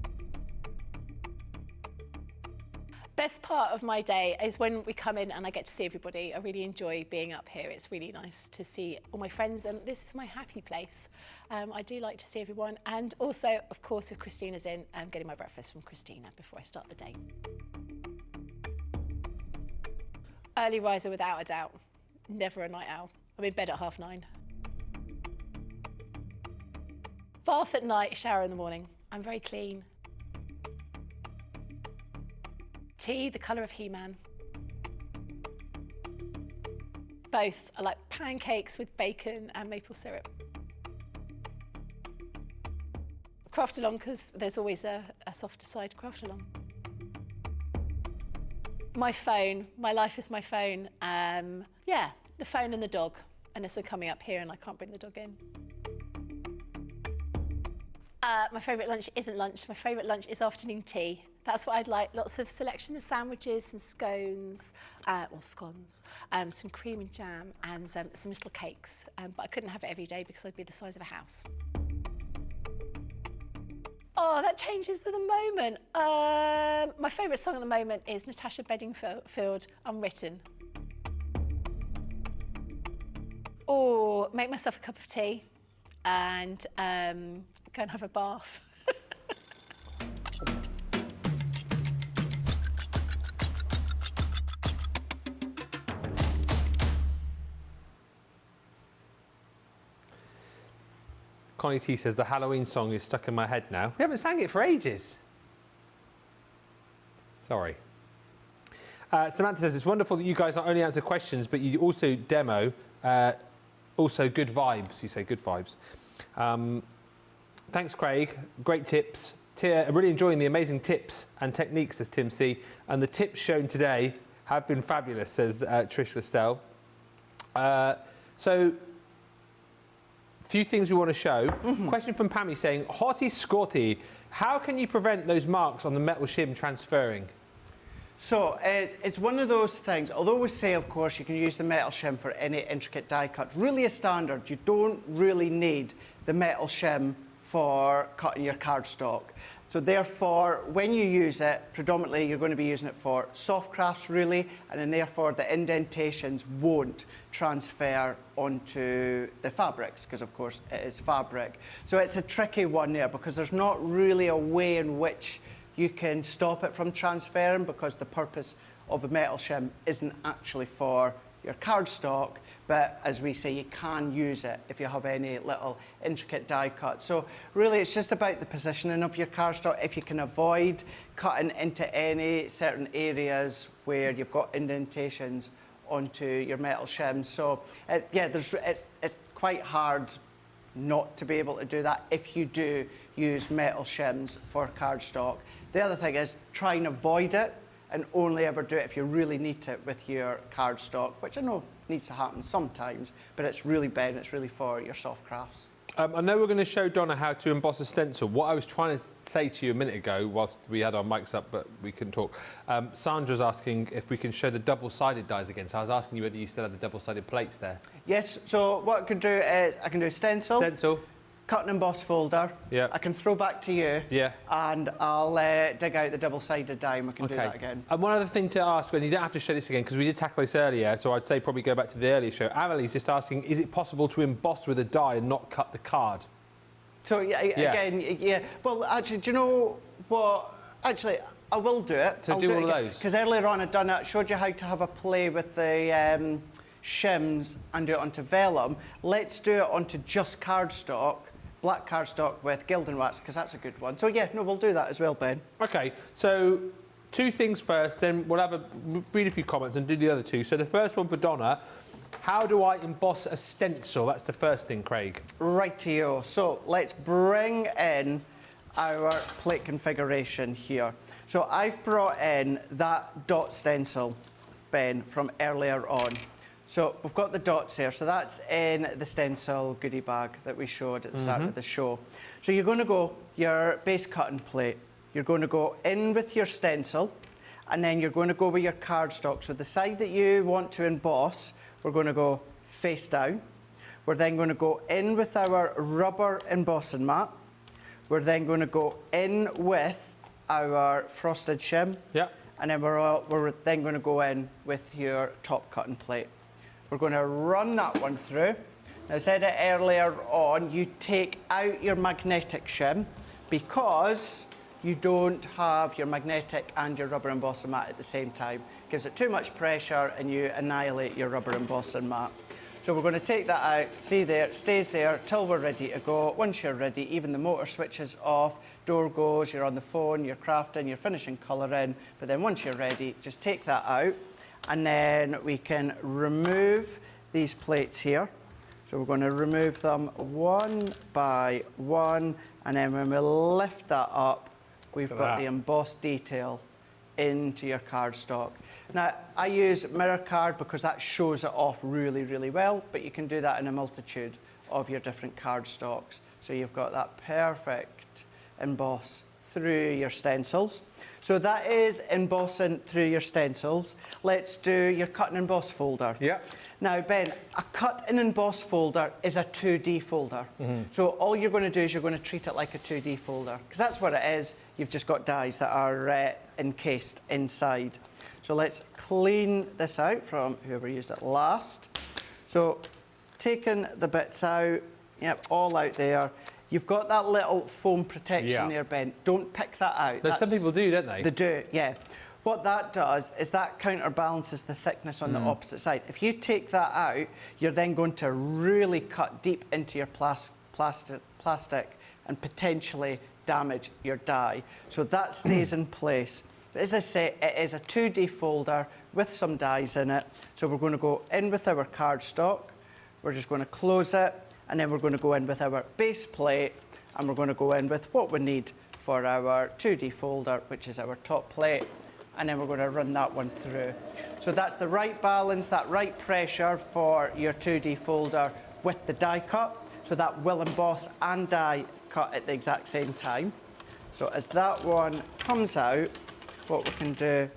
Best part of my day is when we come in and I get to see everybody. I really enjoy being up here. It's really nice to see all my friends, and this is my happy place. I do like to see everyone, and also, of course, if Christina's in, I'm getting my breakfast from Christina before I start the day. Early riser without a doubt, never a night owl. I'm in bed at 9:30. Bath at night, shower in the morning. I'm very clean. Tea, the colour of He-Man. Both. I like pancakes with bacon and maple syrup. Craft along, because there's always a softer side to craft along. My phone, my life is my phone. Yeah, the phone and the dog, unless I'm coming up here and I can't bring the dog in. My favourite lunch isn't lunch. My favourite lunch is afternoon tea. That's what I'd like. Lots of selection of sandwiches, some scones, or scones, some cream and jam, and some little cakes. But I couldn't have it every day because I'd be the size of a house. Oh, that changes for the moment. My favourite song at the moment is Natasha Bedingfield, Unwritten. Or make myself a cup of tea and go and have a bath. Connie T says the Halloween song is stuck in my head now. We haven't sang it for ages. Sorry. Samantha says it's wonderful that you guys not only answer questions, but you also demo. Also good vibes. You say good vibes. Thanks, Craig. Great tips. really enjoying the amazing tips and techniques, says Tim C. And the tips shown today have been fabulous, says Trish Listell. So, few things we want to show. Question from Pammy saying, Hottie Scotty, how can you prevent those marks on the metal shim transferring? So it's one of those things, although we say, of course, you can use the metal shim for any intricate die cut, really a standard, you don't really need the metal shim for cutting your cardstock. So therefore, when you use it, predominantly you're going to be using it for soft crafts really, and then therefore the indentations won't transfer onto the fabrics, because of course it is fabric. So it's a tricky one there, because there's not really a way in which you can stop it from transferring, because the purpose of a metal shim isn't actually for your cardstock, but as we say, you can use it if you have any little intricate die cut. So really it's just about the positioning of your cardstock. If you can avoid cutting into any certain areas where you've got indentations onto your metal shim. So yeah, it's quite hard not to be able to do that if you do use metal shims for cardstock. The other thing is try and avoid it, and only ever do it if you really need it with your cardstock, which I know needs to happen sometimes, but it's really bad and it's really for your soft crafts. I know we're going to show Donna how to emboss a stencil. What I was trying to say to you a minute ago, whilst we had our mics up but we couldn't talk, Sandra's asking if we can show the double-sided dies again. So I was asking you whether you still have the double-sided plates there. Yes, so what I can do is I can do stencil. Stencil. Cut and emboss folder. Yeah. I can throw back to you. Yeah. And I'll dig out the double-sided die and we can do that again. And one other thing to ask, and you don't have to show this again because we did tackle this earlier, so I'd say probably go back to the earlier show. Amelie's just asking, is it possible to emboss with a die and not cut the card? So again, yeah. Well, actually, do you know what? Actually, I will do it. So I'll do it all of again. those? Because earlier on I'd done it, showed you how to have a play with the shims and do it onto vellum. Let's do it onto just cardstock. Black cardstock with gilding wax, because that's a good one. So yeah, no, we'll do that as well, Ben. Okay, so two things first, then we'll read a few comments and do the other two. So the first one for Donna, how do I emboss a stencil? That's the first thing, Craig. Rightio. So let's bring in our plate configuration here. So I've brought in that dot stencil, Ben, from earlier on. So we've got the dots here. So that's in the stencil goodie bag that we showed at the start of the show. So you're going to go your base cutting plate. You're going to go in with your stencil, and then you're going to go with your cardstock. So the side that you want to emboss, we're going to go face down. We're then going to go in with our rubber embossing mat. We're then going to go in with our frosted shim. Yeah. And then we're then going to go in with your top cutting plate. We're going to run that one through. Now, I said it earlier on, you take out your magnetic shim because you don't have your magnetic and your rubber embossing mat at the same time. It gives it too much pressure and you annihilate your rubber embossing mat. So we're going to take that out, see there, it stays there till we're ready to go. Once you're ready, even the motor switches off, door goes, you're on the phone, you're crafting, you're finishing colouring, but then once you're ready, just take that out. And then we can remove these plates here. So we're going to remove them one by one. And then when we lift that up, we've got the embossed detail into your cardstock. Now, I use mirror card because that shows it off really, really well, but you can do that in a multitude of your different cardstocks. So you've got that perfect emboss through your stencils. So that is embossing through your stencils. Let's do your cut and emboss folder. Yeah. Now, Ben, a cut and emboss folder is a 2D folder. So all you're going to do is you're going to treat it like a 2D folder, because that's what it is. You've just got dies that are encased inside. So let's clean this out from whoever used it last. So taking the bits out, yep, all out there. You've got that little foam protection there, Ben. Don't pick that out. Some people do, don't they? They do, yeah. What that does is that counterbalances the thickness on the opposite side. If you take that out, you're then going to really cut deep into your plastic and potentially damage your die. So that stays in place. But as I say, it is a 2D folder with some dies in it. So we're going to go in with our cardstock. We're just going to close it. And then we're going to go in with our base plate, and we're going to go in with what we need for our 2D folder, which is our top plate, and then we're going to run that one through. So that's the right balance, that right pressure for your 2D folder with the die cut, so that will emboss and die cut at the exact same time. So as that one comes out, what we can do,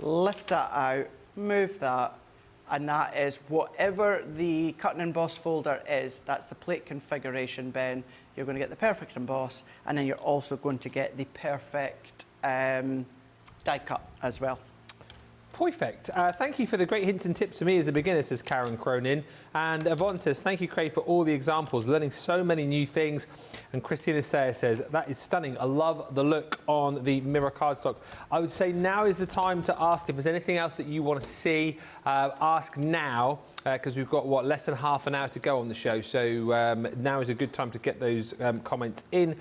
lift that out, move that, and that is whatever the cut and emboss folder is, that's the plate configuration bin. You're going to get the perfect emboss, and then you're also going to get the perfect die cut as well. Perfect. Thank you for the great hints and tips to me as a beginner, says Karen Cronin. And Yvonne says, thank you, Craig, for all the examples, learning so many new things. And Christina Sayer says, that is stunning. I love the look on the mirror cardstock. I would say now is the time to ask if there's anything else that you want to see. Ask now, because we've got, less than half an hour to go on the show. So now is a good time to get those comments in.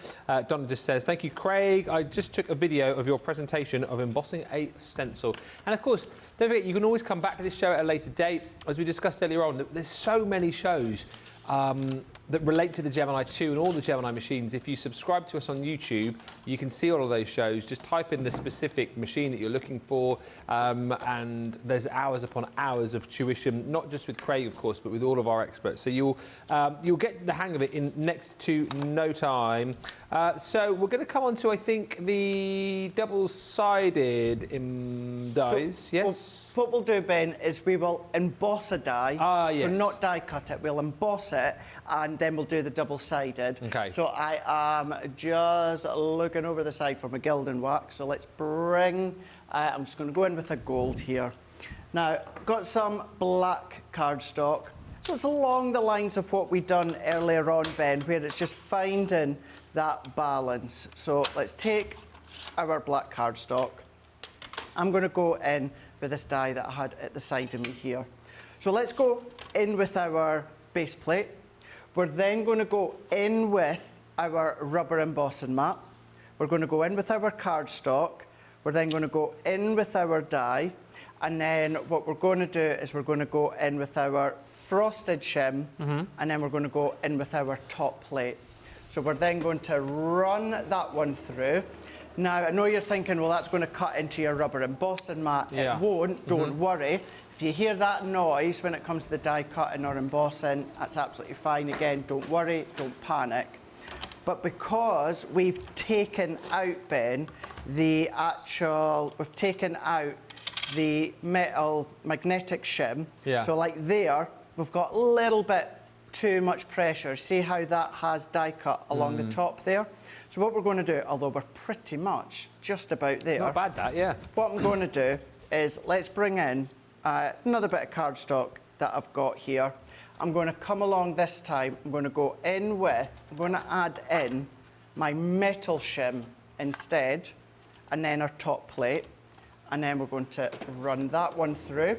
Donna just says, thank you, Craig. I just took a video of your presentation of embossing a stencil. And of course, don't forget, you can always come back to this show at a later date. As we discussed earlier on, there's so many shows that relate to the Gemini 2 and all the Gemini machines. If you subscribe to us on YouTube, you can see all of those shows. Just type in the specific machine that you're looking for, and there's hours upon hours of tuition, not just with Craig, of course, but with all of our experts. So you'll get the hang of it in next to no time. So we're going to come on to, I think, the double-sided dies. Yes? What we'll do, Ben, is we will emboss a die. Yes. So not die cut it, we'll emboss it, and then we'll do the double-sided. Okay. So I am just looking over the side for my gilding wax. So let's bring, I'm just going to go in with a gold here. Now, got some black cardstock. So it's along the lines of what we've done earlier on, Ben, where it's just finding that balance. So let's take our black cardstock. I'm going to go in with this die that I had at the side of me here. So let's go in with our base plate. We're then going to go in with our rubber embossing mat. We're going to go in with our cardstock. We're then going to go in with our die. And then what we're going to do is we're going to go in with our frosted shim, and then we're going to go in with our top plate. So we're then going to run that one through. Now, I know you're thinking, well, that's going to cut into your rubber embossing mat. Yeah. It won't, don't worry. If you hear that noise when it comes to the die cutting or embossing, that's absolutely fine. Again, don't worry, don't panic. But because we've taken out, Ben, we've taken out the metal magnetic shim. Yeah. So like there, we've got a little bit too much pressure. See how that has die cut along the top there? So what we're going to do, although we're pretty much just about there. Not bad, that, yeah. What I'm going to do is let's bring in another bit of cardstock that I've got here. I'm going to come along this time. I'm going to go in with, I'm going to add in my metal shim instead, and then our top plate. And then we're going to run that one through.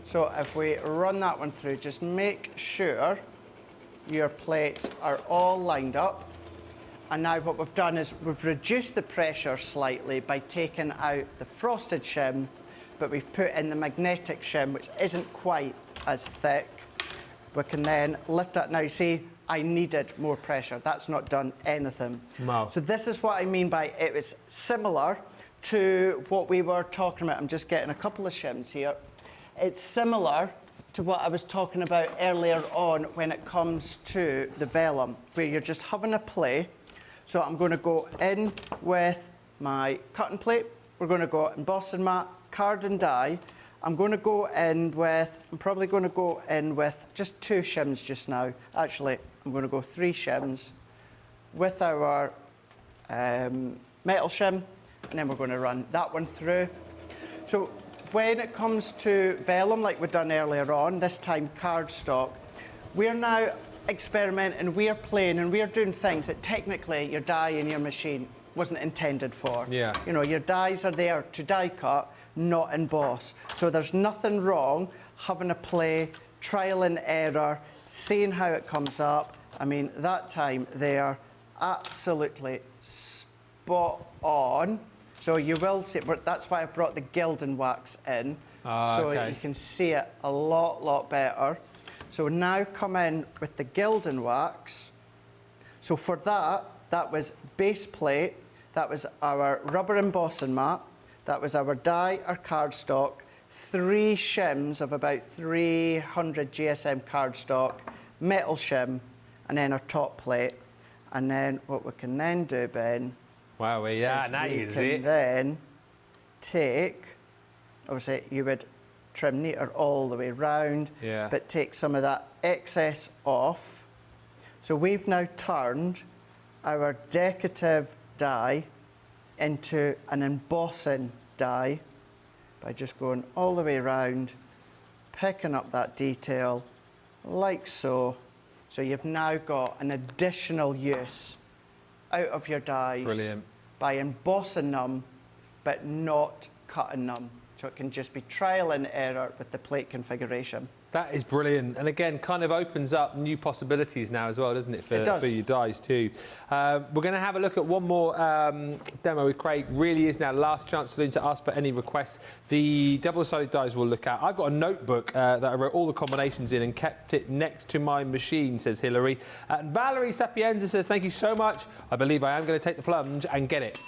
So if we run that one through, just make sure your plates are all lined up. And now what we've done is we've reduced the pressure slightly by taking out the frosted shim, but we've put in the magnetic shim, which isn't quite as thick. We can then lift that. Now, you see, I needed more pressure. That's not done anything. Wow. So this is what I mean by it was similar to what we were talking about. I'm just getting a couple of shims here. It's similar to what I was talking about earlier on when it comes to the vellum, where you're just having a play. So I'm going to go in with my cutting plate. We're going to go embossing mat, card and die. I'm going to go in with, I'm probably going to go in with just 2 shims just now. Actually, I'm going to go 3 shims with our metal shim, and then we're going to run that one through. So when it comes to vellum, like we've done earlier on, this time cardstock, we're now experimenting, we're playing, and we're doing things that technically your die in your machine wasn't intended for. Yeah. You know, your dies are there to die cut, not emboss. So there's nothing wrong having a play, trial and error, seeing how it comes up. I mean, that time there, absolutely spot on. So you will see, that's why I brought the gilding wax in, so okay. you can see it a lot better. So now come in with the gilding wax. So for that, that was base plate, That was our rubber embossing mat. That was our die or cardstock. 3 shims of about 300 GSM cardstock, metal shim, and then our top plate. And then what we can then do, Ben, wow, yeah, now you can see it. Then take, obviously you would trim neater all the way round, but take some of that excess off. So we've now turned our decorative die into an embossing die by just going all the way around, picking up that detail like so. So you've now got an additional use out of your dies. Brilliant. By embossing them, but not cutting them. So it can just be trial and error with the plate configuration. That is brilliant, and again, kind of opens up new possibilities now as well, doesn't it, for your dies too. We're going to have a look at one more demo with Craig. Really is now last chance to ask for any requests. The double-sided dies we'll look at. I've got a notebook that I wrote all the combinations in and kept it next to my machine, says Hilary. And Valerie Sapienza says, thank you so much. I believe I am going to take the plunge and get it.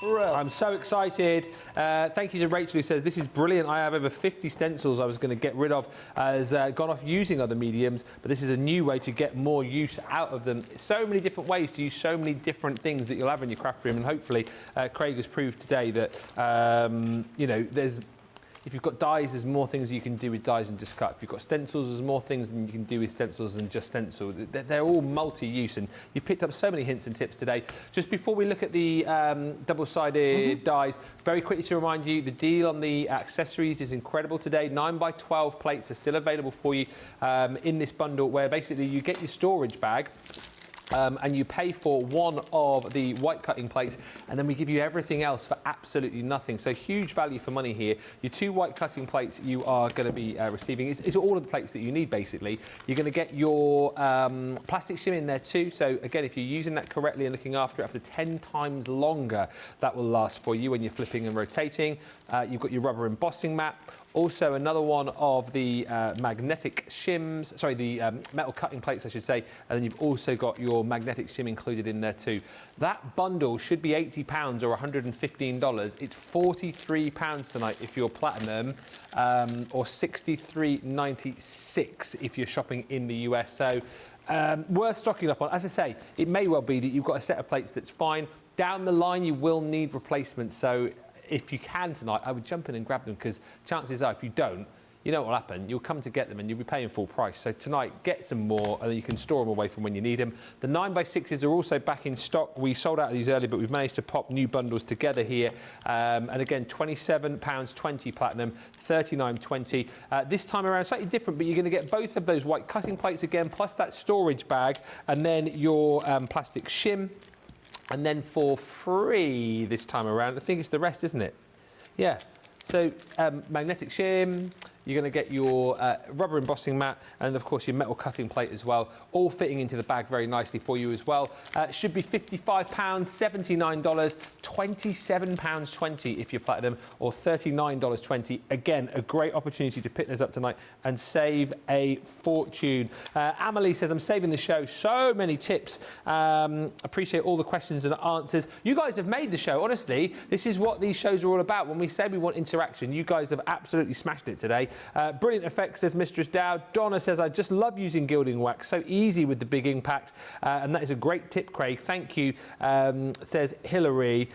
I'm so excited. Thank you to Rachel, who says, this is brilliant. I have over 50 stencils I was going to get rid of, has gone off using other mediums, but this is a new way to get more use out of them. So many different ways to use so many different things that you'll have in your craft room, and hopefully Craig has proved today that, you know, if you've got dies, there's more things you can do with dies than just cut. If you've got stencils, there's more things than you can do with stencils than just stencil. They're all multi-use, and you've picked up so many hints and tips today. Just before we look at the double-sided dies, very quickly to remind you, the deal on the accessories is incredible today. 9x12 plates are still available for you in this bundle, where basically you get your storage bag, and you pay for one of the white cutting plates, and then we give you everything else for absolutely nothing. So huge value for money here. Your 2 white cutting plates you are going to be receiving. It's all of the plates that you need, basically. You're going to get your plastic shim in there too. So again, if you're using that correctly and looking after it, up to 10 times longer, that will last for you when you're flipping and rotating. You've got your rubber embossing mat. Also, another one of the magnetic shims, sorry, the metal cutting plates, I should say, and then you've also got your magnetic shim included in there too. That bundle should be £80 or $115. It's £43 tonight if you're platinum, or $63.96 if you're shopping in the US. So worth stocking up on. As I say, it may well be that you've got a set of plates that's fine. Down the line, you will need replacements. So if you can tonight, I would jump in and grab them, because chances are if you don't, you know what will happen. You'll come to get them and you'll be paying full price. So tonight, get some more, and then you can store them away from when you need them. The 9x6s are also back in stock. We sold out of these earlier, but we've managed to pop new bundles together here. And again, £27.20 platinum, $39.20. This time around, slightly different, but you're going to get both of those white cutting plates again, plus that storage bag, and then your plastic shim. And then for free this time around, I think it's the rest, isn't it? Yeah. So magnetic shim, you're going to get your rubber embossing mat, and of course your metal cutting plate as well, all fitting into the bag very nicely for you as well. Should be £55, $79, £27.20 if you're platinum, or $39.20. Again, a great opportunity to pick those up tonight and save a fortune. Amelie says, I'm saving the show. So many tips. Appreciate all the questions and answers. You guys have made the show, honestly. This is what these shows are all about. When we say we want interaction, you guys have absolutely smashed it today. Brilliant effects, says Mistress Dowd. Donna says, I just love using gilding wax. So easy with the big impact. And that is a great tip, Craig. Thank you, says Hilary.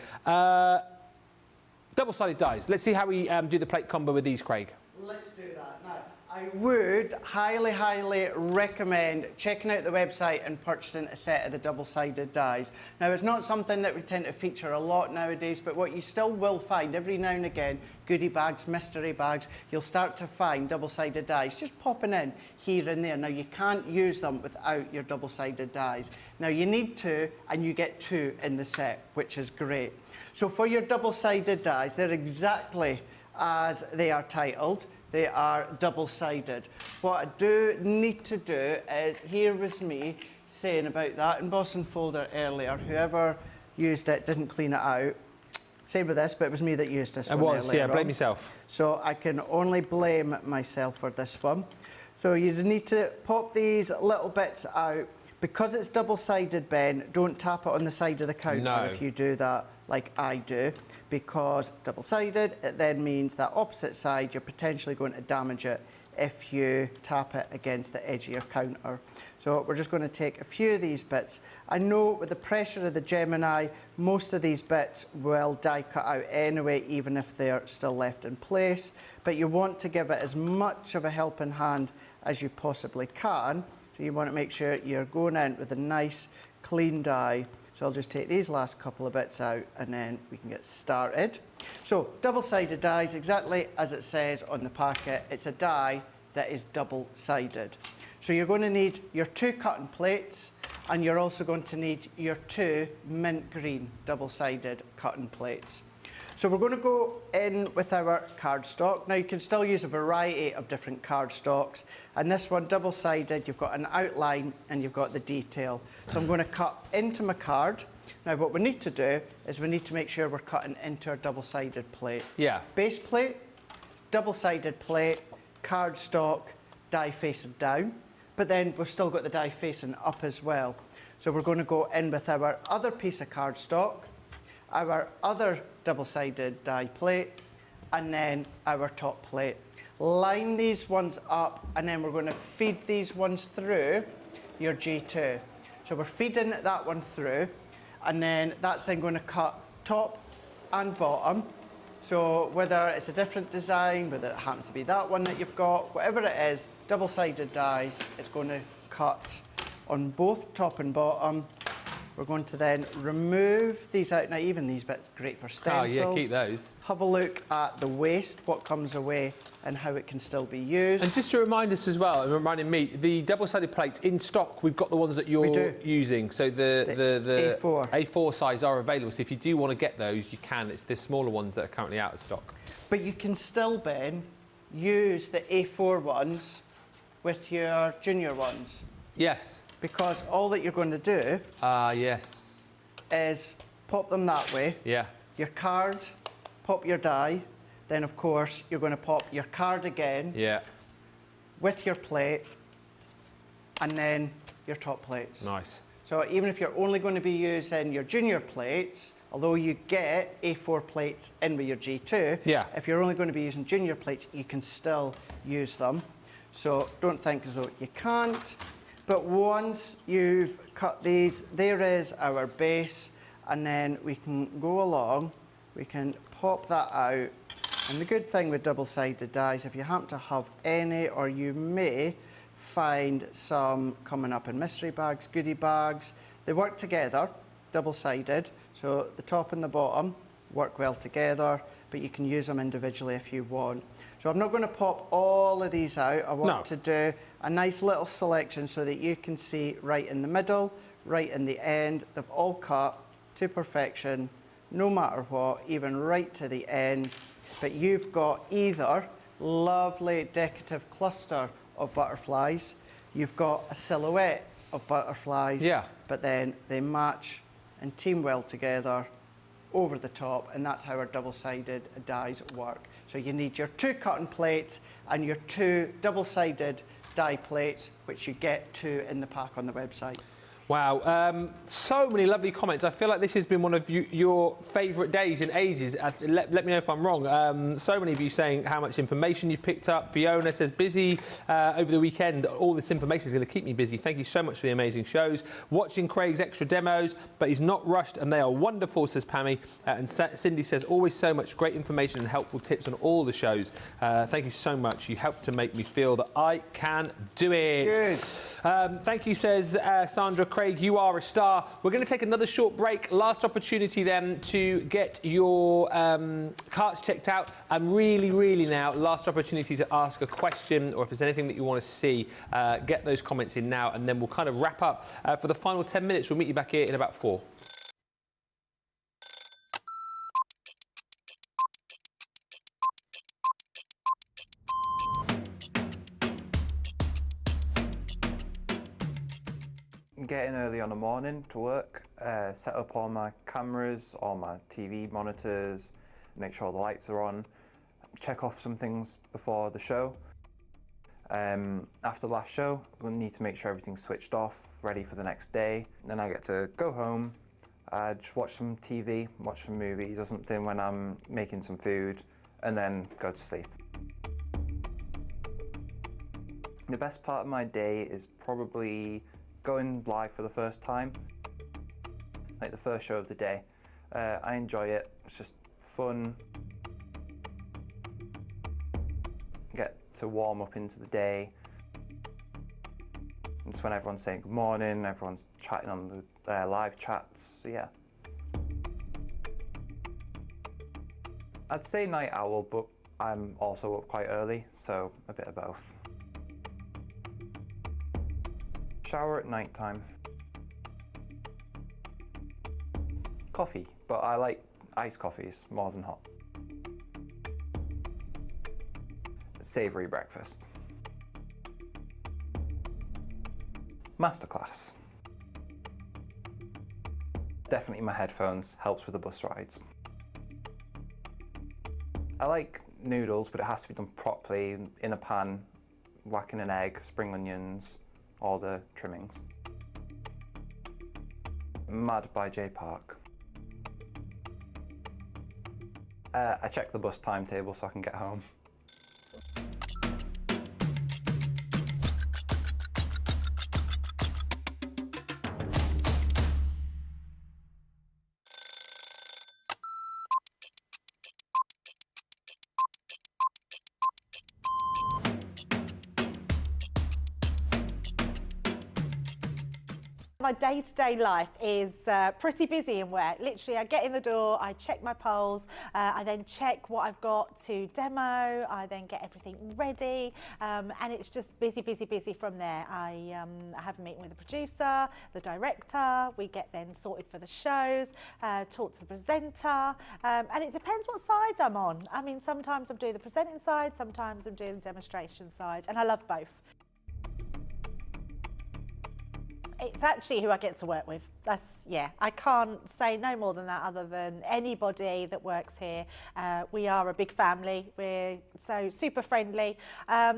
Double-sided dies. Let's see how we do the plate combo with these, Craig. Let's do that. Now, I would highly, highly recommend checking out the website and purchasing a set of the double-sided dies. Now, it's not something that we tend to feature a lot nowadays, but what you still will find every now and again, goodie bags, mystery bags, you'll start to find double-sided dies just popping in here and there. Now, you can't use them without your double-sided dies. Now, you need to, and you get 2 in the set, which is great. So for your double-sided dies, they're exactly as they are titled. They are double-sided. What I do need to do is, here was me saying about that embossing folder earlier. Whoever used it didn't clean it out. Same with this, but it was me that used this one earlier. Yeah, blame yourself. So I can only blame myself for this one. So you need to pop these little bits out, Because it's double-sided, Ben, don't tap it on the side of the counter if you do that like I do, because it's double-sided, it then means that opposite side, you're potentially going to damage it if you tap it against the edge of your counter. So we're just going to take a few of these bits. I know with the pressure of the Gemini, most of these bits will die cut out anyway, even if they're still left in place. But you want to give it as much of a helping hand as you possibly can. So you want to make sure you're going in with a nice clean die. So I'll just take these last couple of bits out and then we can get started. So double-sided dies, exactly as it says on the packet. It's a die that is double-sided. So you're going to need your 2 cutting plates, and you're also going to need your 2 mint green double-sided cutting plates. So we're going to go in with our cardstock. Now you can still use a variety of different cardstocks, and this one double-sided, you've got an outline and you've got the detail. So I'm going to cut into my card. Now what we need to do is we need to make sure we're cutting into our double-sided plate. Yeah. Base plate, double-sided plate, cardstock, die facing down, but then we've still got the die facing up as well. So we're going to go in with our other piece of cardstock, our other double-sided die plate, and then our top plate. Line these ones up, and then we're going to feed these ones through your G2. So we're feeding that one through, and then that's then going to cut top and bottom. So whether it's a different design, whether it happens to be that one that you've got, whatever it is, double-sided dies, it's going to cut on both top and bottom. We're going to then remove these out. Now, even these bits, great for stencils. Oh, yeah, keep those. Have a look at the waste, what comes away, and how it can still be used. And just to remind us as well, and reminding me, the double-sided plates in stock, we've got the ones that you're using. So the A4. A4 size are available. So if you do want to get those, you can. It's the smaller ones that are currently out of stock. But you can still, Ben, use the A4 ones with your junior ones. Yes. Because all that you're going to do yes. is pop them that way. Yeah. Your card, pop your die. Then, of course, you're going to pop your card again. Yeah. With your plate. And then your top plates. Nice. So even if you're only going to be using your junior plates, although you get A4 plates in with your G2, if you're only going to be using junior plates, you can still use them. So don't think as though you can't. But once you've cut these, there is our base, and then we can go along, we can pop that out. And the good thing with double-sided dies, if you happen to have any, or you may find some coming up in mystery bags, goodie bags, they work together, double-sided, so the top and the bottom work well together, but you can use them individually if you want. So I'm not going to pop all of these out. I want to do a nice little selection so that you can see right in the middle, right in the end. They've all cut to perfection, no matter what, even right to the end. But you've got either lovely decorative cluster of butterflies, you've got a silhouette of butterflies, but then they match and team well together over the top, and that's how our double-sided dies work. So you need your 2 cutting plates and your 2 double-sided die plates, which you get 2 in the pack on the website. Wow, so many lovely comments. I feel like this has been one of your favourite days in ages. Let me know if I'm wrong. So many of you saying how much information you've picked up. Fiona says, busy over the weekend. All this information is going to keep me busy. Thank you so much for the amazing shows. Watching Craig's extra demos, but he's not rushed and they are wonderful, says Pammy. And Cindy says, always so much great information and helpful tips on all the shows. Thank you so much. You helped to make me feel that I can do it. Good. Thank you, says Sandra. Craig, you are a star. We're going to take another short break. Last opportunity then to get your carts checked out. And really now, last opportunity to ask a question, or if there's anything that you want to see, get those comments in now, and then we'll kind of wrap up. For the final 10 minutes, we'll meet you back here in about 4. Get in early on the morning to work, set up all my cameras, all my TV monitors, make sure the lights are on, check off some things before the show, After the last show, we'll need to make sure everything's switched off, ready for the next day. Then I get to go home, just watch some TV, watch some movies or something when I'm making some food, and then go to sleep. The best part of my day is probably going live for the first time, like the first show of the day. I enjoy it, it's just fun. Get to warm up into the day. It's when everyone's saying good morning, everyone's chatting on the live chats, so yeah. I'd say night owl, but I'm also up quite early, so a bit of both. Shower at night time. Coffee, but I like iced coffees more than hot. Savoury breakfast. Masterclass. Definitely my headphones, helps with the bus rides. I like noodles, but it has to be done properly in a pan, whacking an egg, spring onions, all the trimmings. Mad by J Park. I check the bus timetable so I can get home. My day-to-day life is pretty busy in work. Literally, I get in the door, I check my polls, I then check what I've got to demo, I then get everything ready, and it's just busy, busy, busy from there. I have a meeting with the producer, the director, we get then sorted for the shows, talk to the presenter, and it depends what side I'm on. I mean, sometimes I'm doing the presenting side, sometimes I'm doing the demonstration side, and I love both. It's actually who I get to work with. That's, yeah, I can't say no more than that other than anybody that works here. We are a big family. We're so super friendly. I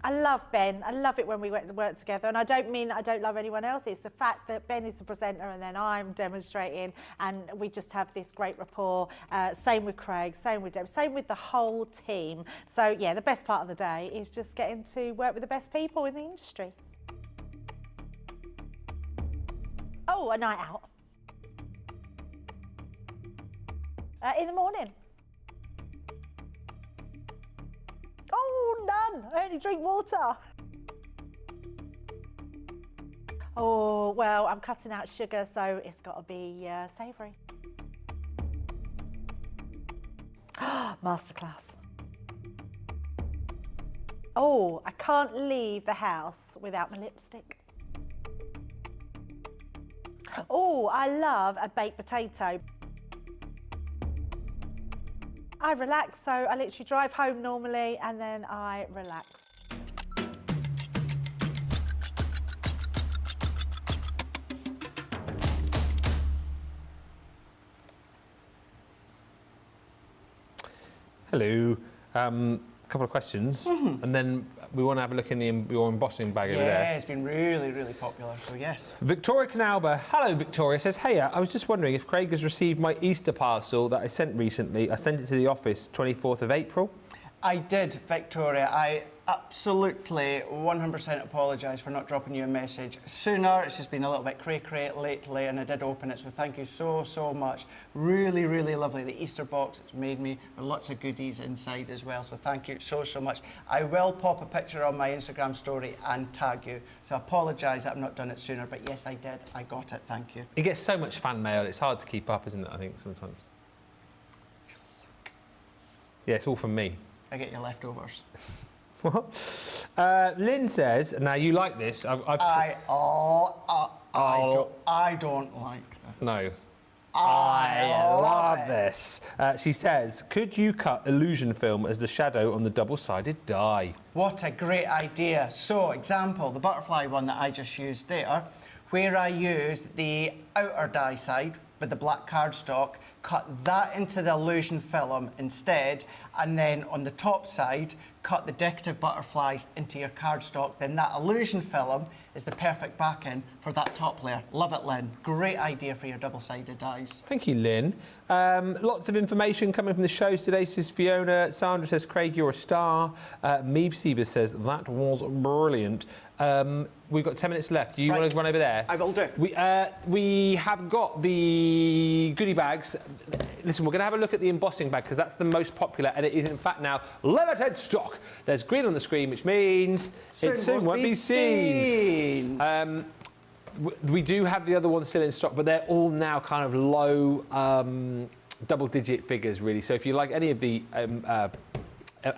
love Ben. I love it when we work together. And I don't mean that I don't love anyone else. It's the fact that Ben is the presenter and then I'm demonstrating and we just have this great rapport. Same with Craig, same with Deb, same with the whole team. So yeah, the best part of the day is just getting to work with the best people in the industry. Oh, a night out. In the morning. Oh, none. I only drink water. Oh, well, I'm cutting out sugar, so it's got to be savoury. Masterclass. Oh, I can't leave the house without my lipstick. Oh, I love a baked potato. I relax, so I literally drive home normally and then I relax. Hello. Couple of questions, and then we want to have a look in your embossing bag over there. Yeah, it's been really, really popular, so yes. Victoria Canalba, hello Victoria, says, hey, I was just wondering if Craig has received my Easter parcel that I sent recently. I sent it to the office 24th of April. I did, Victoria. I absolutely 100% apologise for not dropping you a message sooner. It's just been a little bit cray-cray lately, and I did open it, so thank you so, so much. Really, really lovely. The Easter box it's made me with lots of goodies inside as well, so thank you so, so much. I will pop a picture on my Instagram story and tag you, so I apologise that I've not done it sooner, but yes, I did. I got it, thank you. You get so much fan mail, it's hard to keep up, isn't it, I think, sometimes? Yeah, it's all from me. I get your leftovers. What? Lynn says, now you like this. I don't like this. No. I love this. She says, could you cut illusion film as the shadow on the double-sided die? What a great idea. So, example, the butterfly one that I just used there, where I used the outer die side with the black cardstock, cut that into the illusion film instead, and then on the top side, cut the decorative butterflies into your cardstock. Then that illusion film is the perfect backing for that top layer. Love it, Lynn. Great idea for your double-sided dies. Thank you, Lynn. Lots of information coming from the shows today, says Fiona. Sandra says, Craig, you're a star. Meave Seaver says, that was brilliant. We've got 10 minutes left. Do you want to run over there? I will do. We have got the goodie bags. Listen, we're going to have a look at the embossing bag because that's the most popular, and it is in fact now limited stock. There's green on the screen, which means it soon won't be seen. We do have the other ones still in stock, but they're all now kind of low double-digit figures, really. So if you like any of the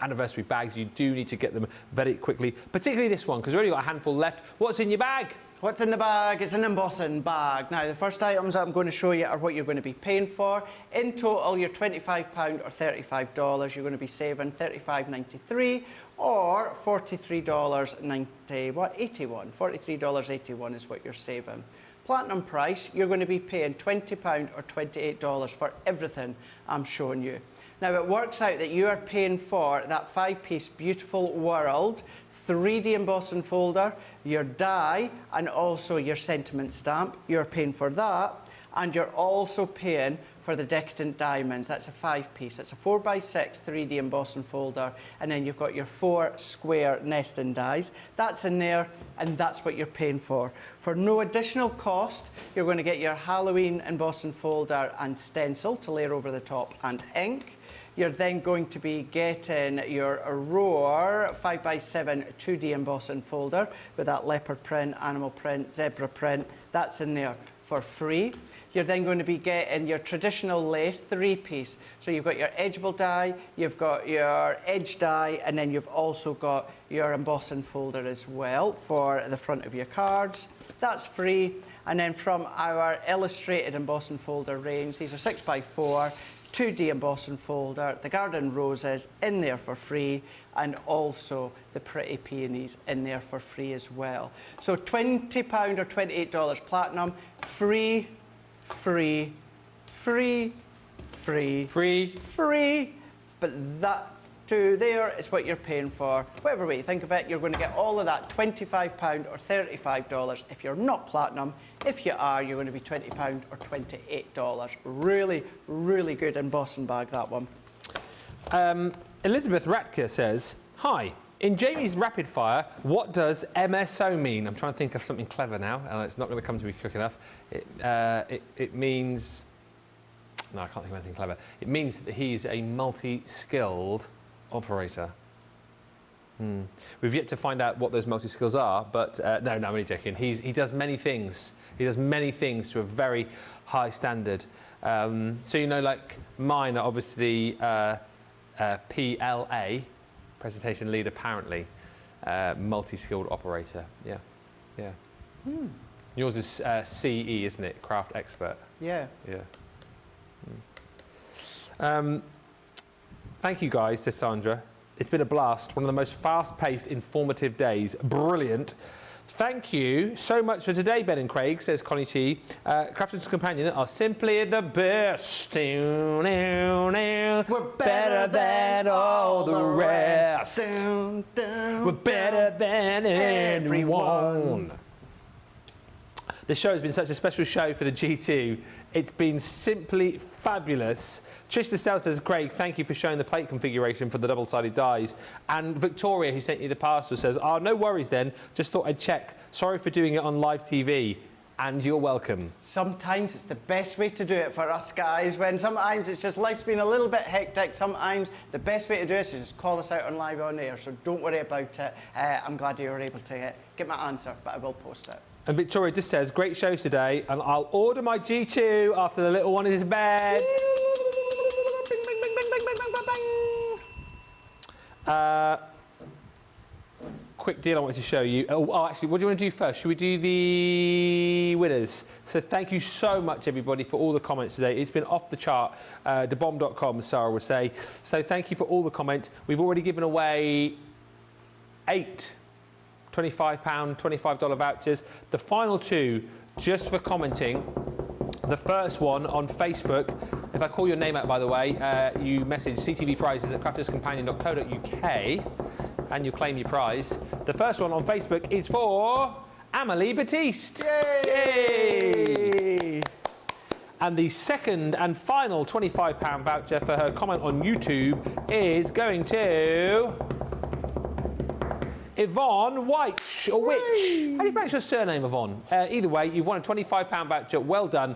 anniversary bags, you do need to get them very quickly, particularly this one, because we've only got a handful left. What's in your bag? What's in the bag? It's an embossing bag. Now, the first items that I'm going to show you are what you're going to be paying for. In total, you're £25 or $35. You're going to be saving $35.93 or $43.81. $43.81 is what you're saving. Platinum price, you're going to be paying £20 or $28 for everything I'm showing you. Now, it works out that you are paying for that 5-piece Beautiful World 3D embossing folder, your die, and also your sentiment stamp. You're paying for that, and you're also paying for the Decadent Diamonds. That's a 5-piece. It's a 4x6 3D embossing folder, and then you've got your 4 square nesting dies. That's in there, and that's what you're paying for. For no additional cost, you're going to get your Halloween embossing folder and stencil to layer over the top and ink. You're then going to be getting your Aurora 5x7 2D embossing folder with that leopard print, animal print, zebra print. That's in there for free. You're then going to be getting your traditional lace 3-piece. So you've got your edgeable die, you've got your edge die, and then you've also got your embossing folder as well for the front of your cards. That's free. And then from our illustrated embossing folder range, these are 6x4. 2D embossing folder, the garden roses in there for free, and also the pretty peonies in there for free as well. So £20 or $28 platinum, free, free, free, free, free, free, but that to there is what you're paying for. Whatever way you think of it, you're going to get all of that £25 or $35 if you're not platinum. If you are, you're going to be £20 or $28. Really, really good embossing bag, that one. Elizabeth Ratke says, hi, in Jamie's rapid fire, what does MSO mean? I'm trying to think of something clever now, and it's not going to come to me quick enough. It means... No, I can't think of anything clever. It means that he's a multi-skilled operator. We've yet to find out what those multi-skills are, but no, I'm only joking. He does many things. He does many things to a very high standard. So, you know, like mine are obviously PLA, presentation lead apparently, multi-skilled operator. Yeah, yeah. Yours is CE, isn't it? Craft expert. Yeah. Yeah. Thank you guys, says Sandra. It's been a blast. One of the most fast-paced, informative days. Brilliant. Thank you so much for today, Ben and Craig, says Connie T. Crafter's Companion are simply the best. We're better than all the rest. We're better than everyone. This show has been such a special show for the G2. It's been simply fabulous. Trish DeStelle says, Craig, thank you for showing the plate configuration for the double-sided dies. And Victoria, who sent you the parcel, says, oh, no worries then. Just thought I'd check. Sorry for doing it on live TV. And you're welcome. Sometimes it's the best way to do it for us guys. When sometimes it's just life's been a little bit hectic. Sometimes the best way to do it is just call us out on live on air. So don't worry about it. I'm glad you were able to get my answer, but I will post it. And Victoria just says, great show today, and I'll order my G2 after the little one is in bed. Quick deal I wanted to show you. Oh, actually, what do you want to do first? Should we do the winners? So thank you so much, everybody, for all the comments today. It's been off the chart, thebomb.com, Sarah would say. So thank you for all the comments. We've already given away 8 £25, $25 vouchers. The final 2, just for commenting, The first one on Facebook, if I call your name out, by the way, you message ctvprizes@crafterscompanion.co.uk and you claim your prize. The first one on Facebook is for Amelie Batiste. Yay! And the second and final £25 voucher for her comment on YouTube is going to Yvonne White, or Witch. How do you pronounce your surname, Yvonne? Either way, you've won a £25 voucher. Well done.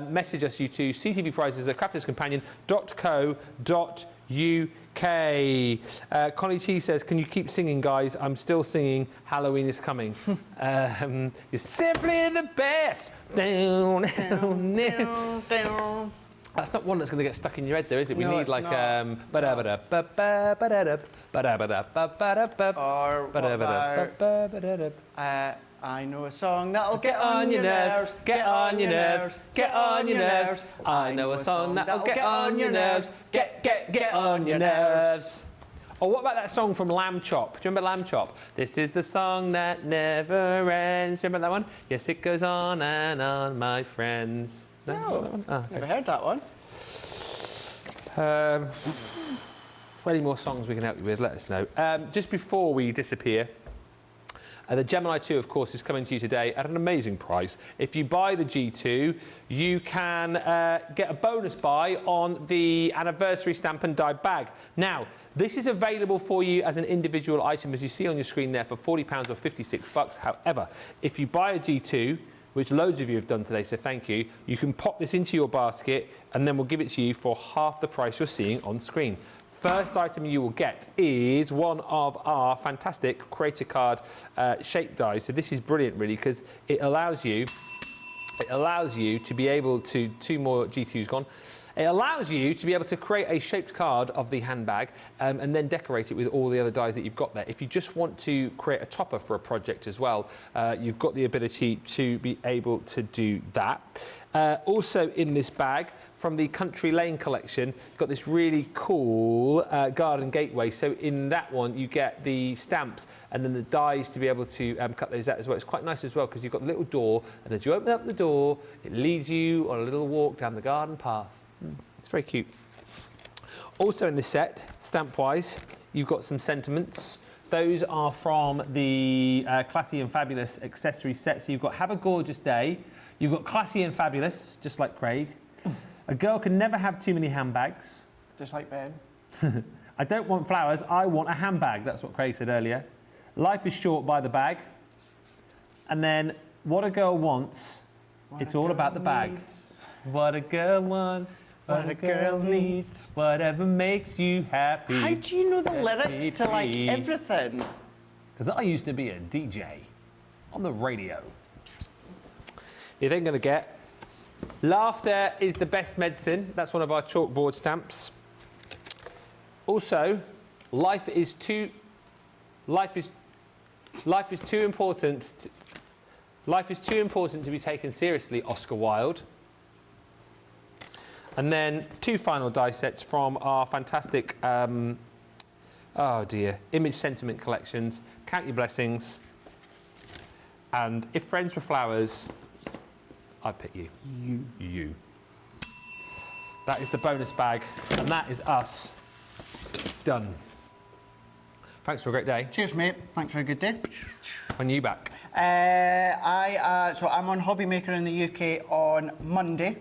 Message us, you two, ctvprizes@crafterscompanion.co.uk. Connie T says, can you keep singing, guys? I'm still singing Halloween is Coming. You're simply the best. Down, down, down, down. That's not one that's going to get stuck in your head, though, is it? We need like I know a song that'll get on your nerves, get on your nerves, get on your nerves. I know a song that'll get on your nerves, get on your nerves. Or what about that song from Lamb Chop? Do you remember Lamb Chop? This is the song that never ends. Remember that one? Yes, it goes on and on, my friends. No, that one? Oh, okay. Never heard that one. Any more songs we can help you with, let us know. Just before we disappear, the Gemini 2, of course, is coming to you today at an amazing price. If you buy the G2, you can get a bonus buy on the anniversary stamp and die bag. Now, this is available for you as an individual item, as you see on your screen there, for £40 or $56. However, if you buy a G2, which loads of you have done today, so thank you, you can pop this into your basket and then we'll give it to you for half the price you're seeing on screen. First item you will get is one of our fantastic Creator Card shape dies. So this is brilliant, really, because it allows you to be able to, two more G2s gone, it allows you to be able to create a shaped card of the handbag and then decorate it with all the other dies that you've got there. If you just want to create a topper for a project as well, you've got the ability to be able to do that. Also in this bag, from the Country Lane collection, got this really cool garden gateway. So in that one, you get the stamps and then the dies to be able to cut those out as well. It's quite nice as well because you've got the little door, and as you open up the door, it leads you on a little walk down the garden path. It's very cute. Also in this set, stamp-wise, you've got some sentiments. Those are from the Classy and Fabulous accessory set. So you've got Have a Gorgeous Day. You've got Classy and Fabulous, just like Craig. A girl can never have too many handbags. Just like Ben. I don't want flowers, I want a handbag. That's what Craig said earlier. Life is short by the bag. And then, what a girl wants, it's all about the bag. What a girl wants, what a girl needs, whatever makes you happy. How do you know the lyrics to like everything? Because I used to be a DJ on the radio. You're then going to get Laughter is the best medicine. That's one of our chalkboard stamps. Also, life is too important to be taken seriously, Oscar Wilde. And then two final die sets from our fantastic image sentiment collections. Count Your Blessings. And If Friends Were Flowers, I'd pick you. You. That is the bonus bag, and that is us done. Thanks for a great day. Cheers, mate. Thanks for a good day. When are you back? So I'm on Hobby Maker in the UK on Monday,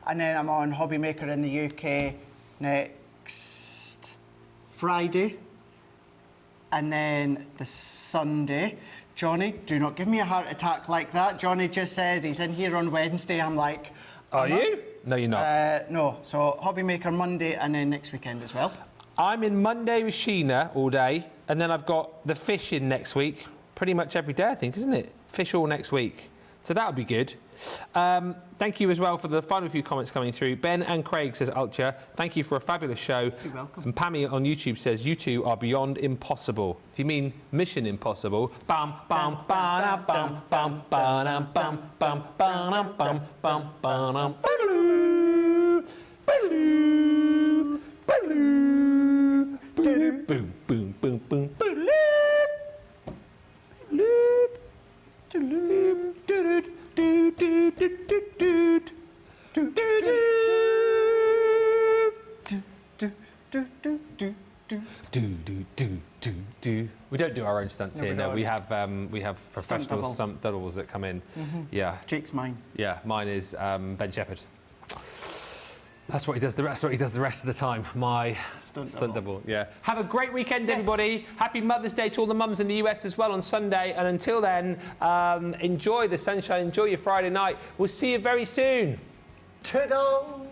and then I'm on Hobby Maker in the UK next Friday, and then the Sunday. Johnny, do not give me a heart attack like that. Johnny just said he's in here on Wednesday. I'm like, are you? No, you're not. No. So Hobby Maker Monday and then next weekend as well. I'm in Monday with Sheena all day, and then I've got the fish in next week. Pretty much every day, I think, isn't it? Fish all next week. So that'll be good. Thank you as well for the final few comments coming through. Ben and Craig says, Ultra, thank you for a fabulous show. You're welcome. And Pammy on YouTube says, you two are beyond impossible. Do you mean Mission Impossible? Bam, bam, bam, bam, bam, bam, bam, bam, bam, bam, bam, bam, boom, boom, boom, boom, boom. Do, do, do, do, do, do, do, do. We don't do our own stunts here. No, we have professional stunt doubles that come in. Yeah. Jake's mine. Yeah, mine is Ben Shepherd. That's what he does. That's what he does the rest of the time. My stunt double. Yeah. Have a great weekend, everybody. Happy Mother's Day to all the mums in the US as well on Sunday. And until then, enjoy the sunshine. Enjoy your Friday night. We'll see you very soon. Toodles.